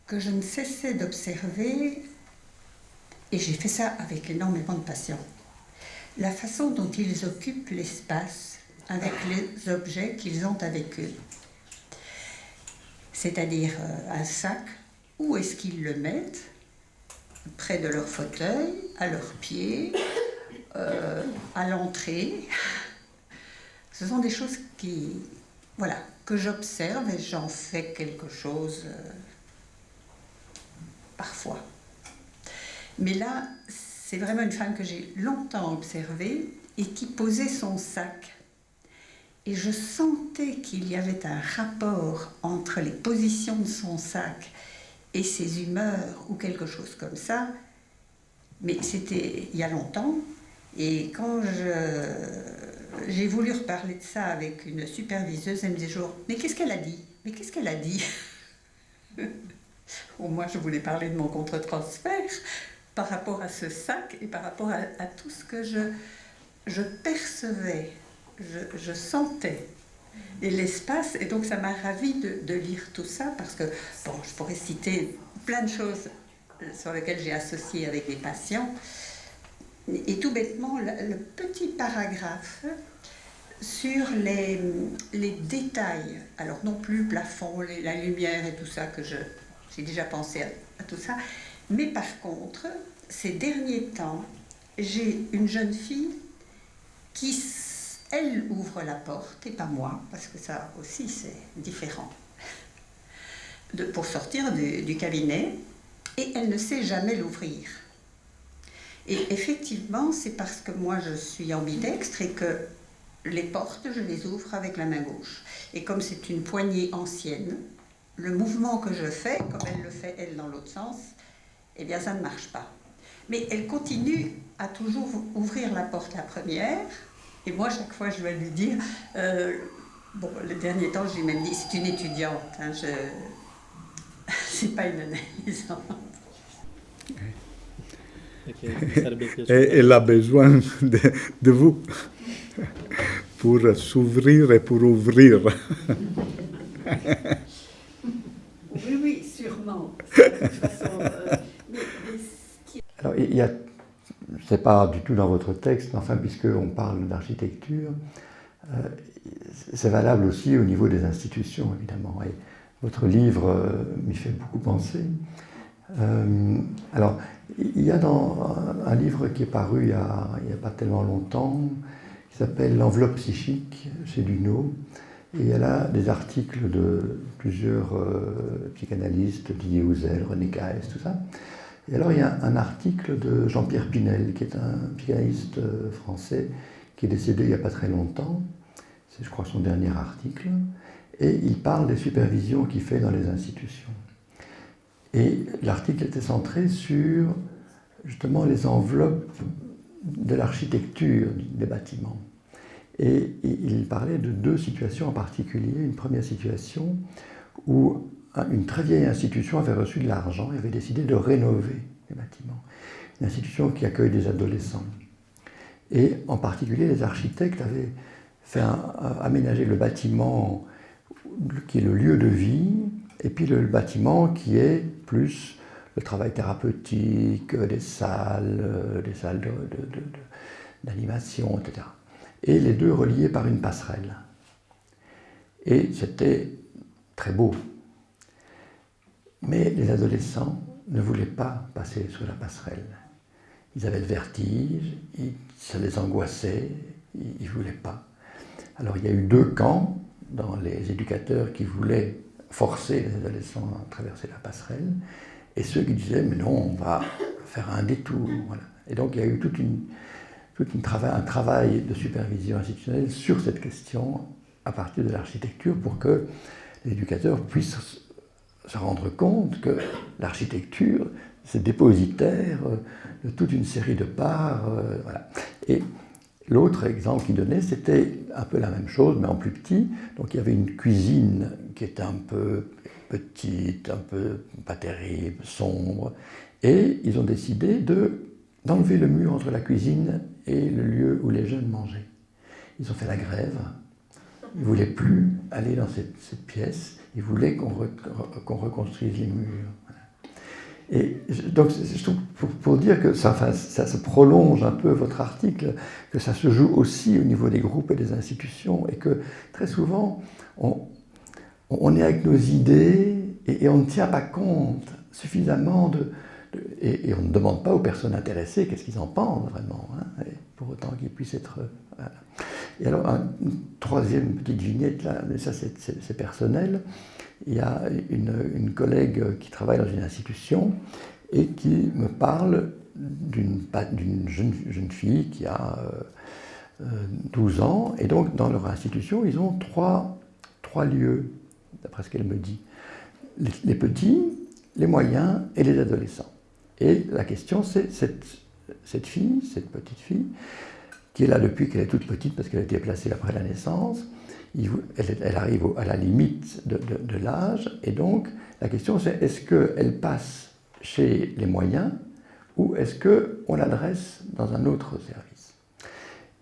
que je ne cessais d'observer, et j'ai fait ça avec énormément de passion, la façon dont ils occupent l'espace avec les objets qu'ils ont avec eux. C'est-à-dire un sac, où est-ce qu'ils le mettent? Près de leur fauteuil, à leurs pieds, à l'entrée. Ce sont des choses que j'observe et j'en fais quelque chose parfois. Mais là, c'est vraiment une femme que j'ai longtemps observée et qui posait son sac. Et je sentais qu'il y avait un rapport entre les positions de son sac et ses humeurs ou quelque chose comme ça. Mais c'était il y a longtemps. Et quand j'ai voulu reparler de ça avec une superviseuse, elle me disait toujours « Mais qu'est-ce qu'elle a dit? Mais qu'est-ce qu'elle a dit ?» Bon, moi, je voulais parler de mon contre-transfert par rapport à ce sac et par rapport à tout ce que je percevais, je sentais. Et l'espace, et donc ça m'a ravie de lire tout ça, parce que, bon, je pourrais citer plein de choses sur lesquelles j'ai associé avec des patients. Et tout bêtement, le petit paragraphe sur les détails, alors non plus le plafond, la lumière et tout ça, que j'ai déjà pensé à tout ça, mais par contre, ces derniers temps, j'ai une jeune fille qui, elle, ouvre la porte, et pas moi, parce que ça aussi c'est différent, pour sortir du cabinet, et elle ne sait jamais l'ouvrir. Et effectivement, c'est parce que moi je suis ambidextre et que les portes, je les ouvre avec la main gauche. Et comme c'est une poignée ancienne, le mouvement que je fais, comme elle le fait elle dans l'autre sens, eh bien ça ne marche pas. Mais elle continue à toujours ouvrir la porte la première, et moi chaque fois je vais lui dire, bon, le dernier temps j'ai même dit, c'est une étudiante, hein, c'est pas une analyse. Et elle a besoin de vous pour s'ouvrir et pour ouvrir. Oui, sûrement. De toute façon, Alors, c'est pas du tout dans votre texte, mais enfin, puisqu'on parle d'architecture, c'est valable aussi au niveau des institutions, évidemment. Et votre livre m'y fait beaucoup penser. Alors, il y a dans un livre qui est paru il y a pas tellement longtemps, qui s'appelle L'enveloppe psychique, chez Luneau, et il y a là des articles de plusieurs psychanalystes, Didier Houzel, René Caes, tout ça. Et alors il y a un article de Jean-Pierre Pinel, qui est un psychanalyste français, qui est décédé il n'y a pas très longtemps, c'est je crois son dernier article, et il parle des supervisions qu'il fait dans les institutions. Et l'article était centré sur justement les enveloppes de l'architecture des bâtiments. Et il parlait de deux situations en particulier. Une première situation où une très vieille institution avait reçu de l'argent et avait décidé de rénover les bâtiments. Une institution qui accueille des adolescents. Et en particulier, les architectes avaient fait aménager le bâtiment qui est le lieu de vie, et puis le bâtiment qui est plus le travail thérapeutique, des salles d'animation, etc. Et les deux reliés par une passerelle. Et c'était très beau. Mais les adolescents ne voulaient pas passer sur la passerelle. ils avaient le vertige, ça les angoissait, ils ne voulaient pas. Alors il y a eu 2 camps dans les éducateurs qui voulaient forcer les adolescents à traverser la passerelle, et ceux qui disaient mais non, on va faire un détour. Voilà. Et donc il y a eu un travail de supervision institutionnelle sur cette question à partir de l'architecture pour que l'éducateur puisse se rendre compte que l'architecture, c'est dépositaire de toute une série de parts. Voilà. Et l'autre exemple qu'il donnait, c'était un peu la même chose, mais en plus petit. Donc il y avait une cuisine qui était un peu petite, un peu pas terrible, sombre. Et ils ont décidé d'enlever le mur entre la cuisine et le lieu où les jeunes mangeaient. Ils ont fait la grève. Ils ne voulaient plus aller dans cette pièce. Ils voulaient qu'on reconstruise les murs. Voilà. Et donc, je trouve, pour dire que ça se prolonge un peu votre article, que ça se joue aussi au niveau des groupes et des institutions, et que très souvent, on est avec nos idées et on ne tient pas compte suffisamment et on ne demande pas aux personnes intéressées qu'est-ce qu'ils en pensent vraiment, hein, pour autant qu'ils puissent être... Voilà. Et alors, une troisième petite vignette, là, mais ça c'est personnel. Il y a une collègue qui travaille dans une institution et qui me parle d'une jeune fille qui a 12 ans. Et donc, dans leur institution, ils ont trois lieux, d'après ce qu'elle me dit. Les petits, les moyens et les adolescents. Et la question, c'est cette petite fille, qui est là depuis qu'elle est toute petite, parce qu'elle a été placée après la naissance, elle arrive à la limite de l'âge, et donc la question c'est est-ce qu'elle passe chez les moyens, ou est-ce qu'on l'adresse dans un autre service?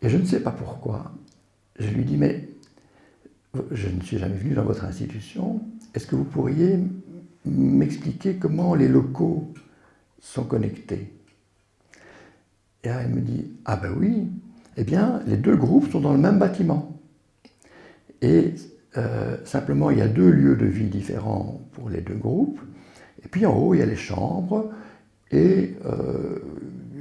Et je ne sais pas pourquoi, je lui dis, mais je ne suis jamais venu dans votre institution, est-ce que vous pourriez m'expliquer comment les locaux sont connectés? Et elle me dit, ah ben oui, eh bien, les 2 groupes sont dans le même bâtiment. Et simplement, il y a 2 lieux de vie différents pour les 2 groupes. Et puis en haut, il y a les chambres. Et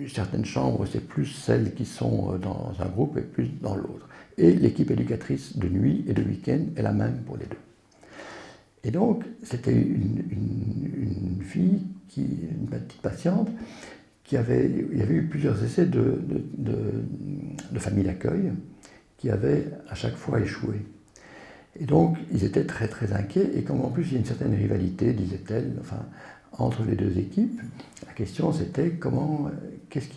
certaines chambres, c'est plus celles qui sont dans un groupe et plus dans l'autre. Et l'équipe éducatrice de nuit et de week-end est la même pour les 2. Et donc, c'était une fille, une petite patiente, il y avait eu plusieurs essais de familles d'accueil qui avaient à chaque fois échoué. Et donc, ils étaient très très inquiets, et comme en plus il y a une certaine rivalité, disait-elle, enfin, entre les 2 équipes, la question c'était qu'est-ce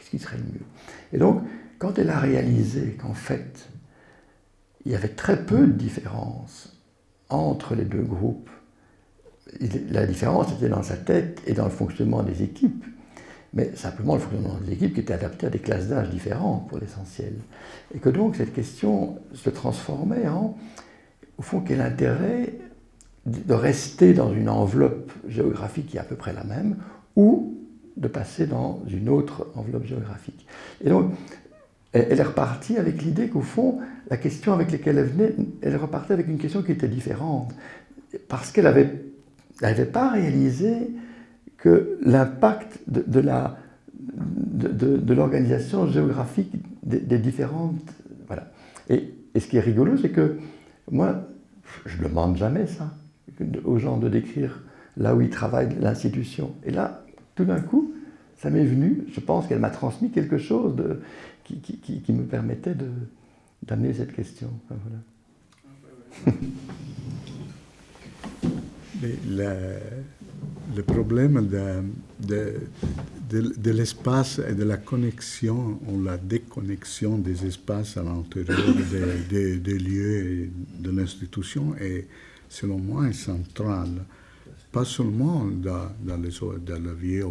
qui serait le mieux. Et donc, quand elle a réalisé qu'en fait, il y avait très peu de différence entre les 2 groupes, la différence était dans sa tête et dans le fonctionnement des équipes, mais simplement le fonctionnement des équipes qui était adapté à des classes d'âge différentes pour l'essentiel. Et que donc cette question se transformait au fond, quel intérêt de rester dans une enveloppe géographique qui est à peu près la même, ou de passer dans une autre enveloppe géographique. Et donc, elle est repartie avec l'idée qu'au fond, la question avec laquelle elle venait, elle repartait avec une question qui était différente, parce qu'elle n'avait pas réalisé que l'impact de l'organisation géographique des différentes... Voilà. Et ce qui est rigolo, c'est que moi, je ne demande jamais ça aux gens de décrire là où ils travaillent, l'institution. Et là, tout d'un coup, ça m'est venu, je pense qu'elle m'a transmis quelque chose qui me permettait d'amener cette question. Enfin, voilà. Mais le problème de l'espace et de la connexion ou la déconnexion des espaces à l'intérieur des lieux et de l'institution est, selon moi, central. Pas seulement dans le vieux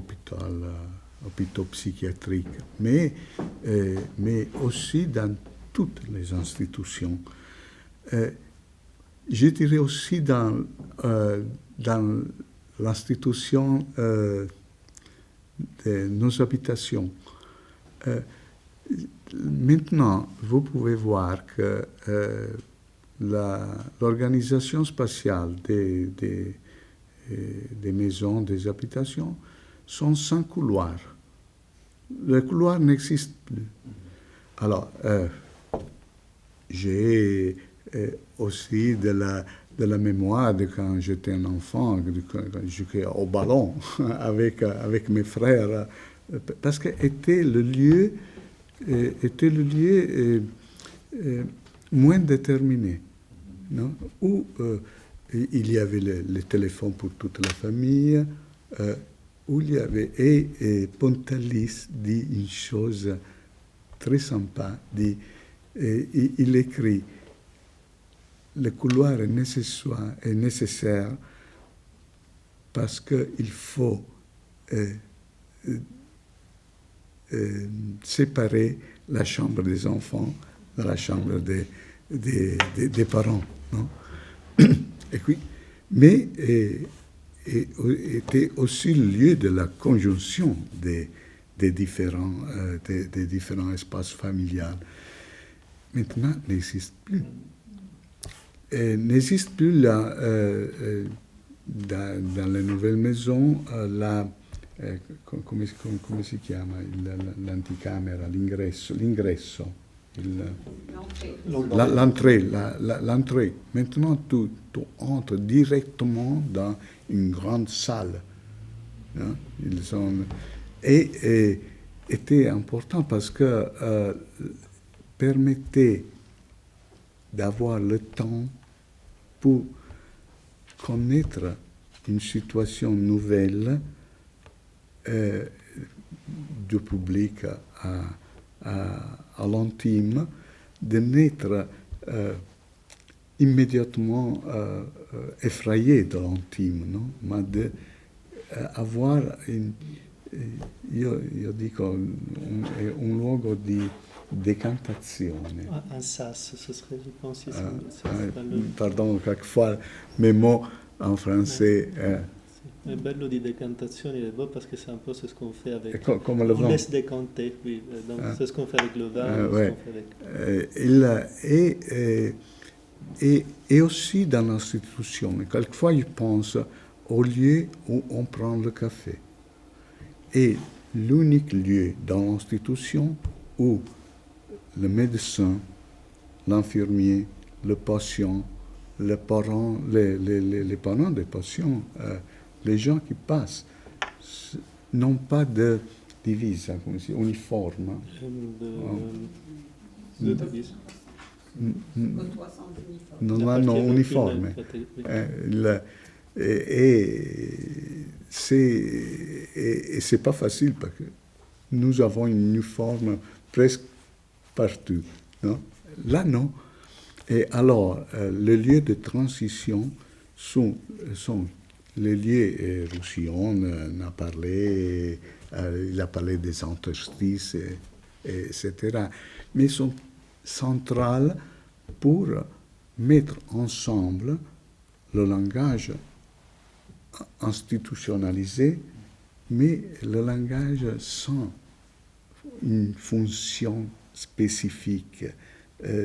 hôpitaux psychiatriques, mais aussi dans toutes les institutions. Je dirais aussi dans l'institution de nos habitations. Maintenant, vous pouvez voir que l'organisation spatiale des maisons, des habitations, sont sans couloir. Le couloir n'existe plus. Alors, j'ai aussi de la mémoire de quand j'étais un enfant, quand je jouais au ballon avec mes frères, parce que était le lieu moins déterminé, non? Où il y avait le téléphone pour toute la famille, où il y avait, et Pontalis dit une chose très sympa, il écrit: le couloir est nécessaire parce qu'il faut séparer la chambre des enfants de la chambre des parents. Non? Et puis, mais était aussi le lieu de la conjonction des différents espaces familiales. Maintenant, n'existe plus. N'existe plus dans les nouvelles maisons come si chiama l'anticamera, l'ingresso, l'entrée. Maintenant, tu entres directement dans une grande salle. Hein? Et était important parce que permettait d'avoir le temps pour connaître une situation nouvelle du public à l'intime, de n'être immédiatement effrayé de l'intime, non? Mais d'avoir io dico un luogo di decantazione. Un sas, ce serait, je pense, ici. Pardon, quelquefois mes mots en français. Il bello di decantazione è beau parce que c'est un peu ce qu'on fait avec. Comme le vin. On laisse décanter, oui. Donc c'est ce qu'on fait avec le vin. Ce qu'on fait avec... Et aussi dans l'institution. Quelquefois, je pense au lieu où on prend le café. Et l'unique lieu dans l'institution où le médecin, l'infirmier, le patient, les parents des patients, les gens qui passent, n'ont pas de divise, comme si, uniforme. De divise. Non, uniforme. Et c'est pas facile parce que nous avons une uniforme presque partout. Non? Là, non. Et alors, les lieux de transition sont les lieux, Roussillon a parlé, il a parlé des interstices, etc. Mais ils sont centrales pour mettre ensemble le langage institutionnalisé, mais le langage sans une fonction spécifique,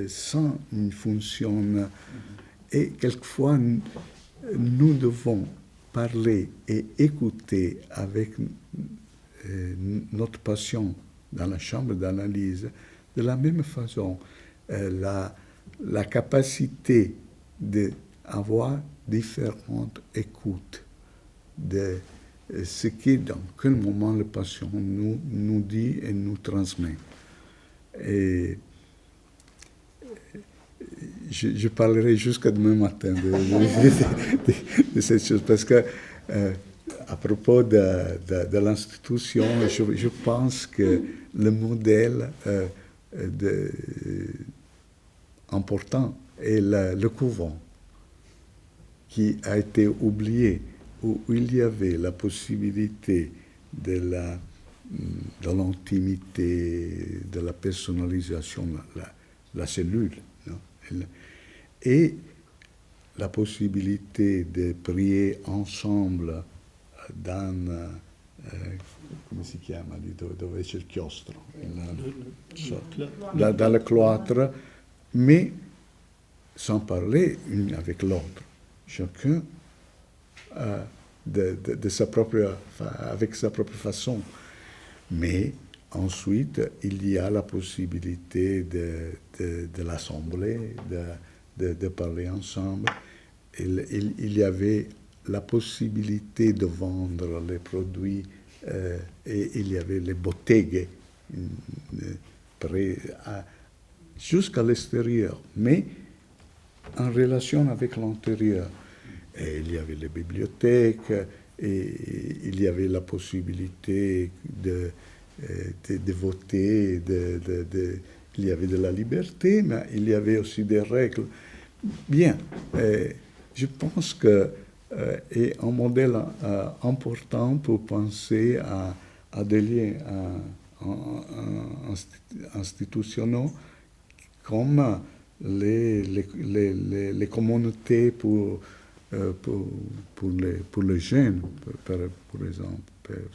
sans une fonction... Et quelquefois, nous devons parler et écouter avec notre patient dans la chambre d'analyse de la même façon. La capacité d'avoir différentes écoutes de ce qui, dans quel moment le patient nous dit et nous transmet. Et je parlerai jusqu'à demain matin de cette chose, parce que à propos de l'institution, je pense que le modèle important est le couvent, qui a été oublié, où il y avait la possibilité de l'intimité, de la personnalisation, la cellule, non? Et la possibilité de prier ensemble dans, come si chiama, dove c'è il chiostro, dans le cloître, mais sans parler une avec l'autre. Chacun avec sa propre façon. Mais ensuite, il y a la possibilité de l'assembler, de parler ensemble. Il y avait la possibilité de vendre les produits et il y avait les botteghe jusqu'à l'extérieur, mais en relation avec l'intérieur. Et il y avait les bibliothèques et il y avait la possibilité de voter, il y avait de la liberté, mais il y avait aussi des règles. Bien, je pense que est un modèle important pour penser à des liens institutionnels comme les communautés pour les jeunes,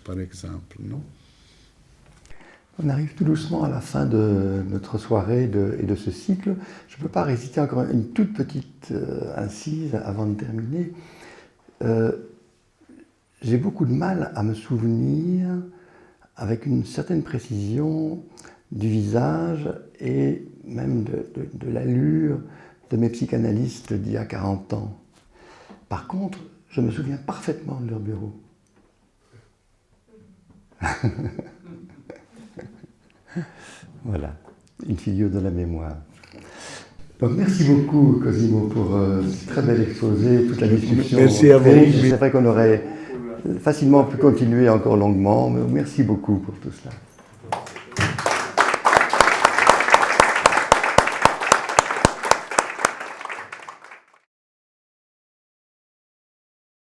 par exemple, non? On arrive tout doucement à la fin de notre soirée et de ce cycle. Je ne peux pas résister encore une toute petite incise avant de terminer. J'ai beaucoup de mal à me souvenir avec une certaine précision du visage et même de l'allure de mes psychanalystes d'il y a 40 ans. Par contre, je me souviens parfaitement de leur bureau. Voilà, une figure de la mémoire. Donc merci beaucoup Cosimo pour ce très bel exposé, toute la discussion. Merci à vous. C'est vrai qu'on aurait facilement pu continuer encore longuement, mais merci beaucoup pour tout cela.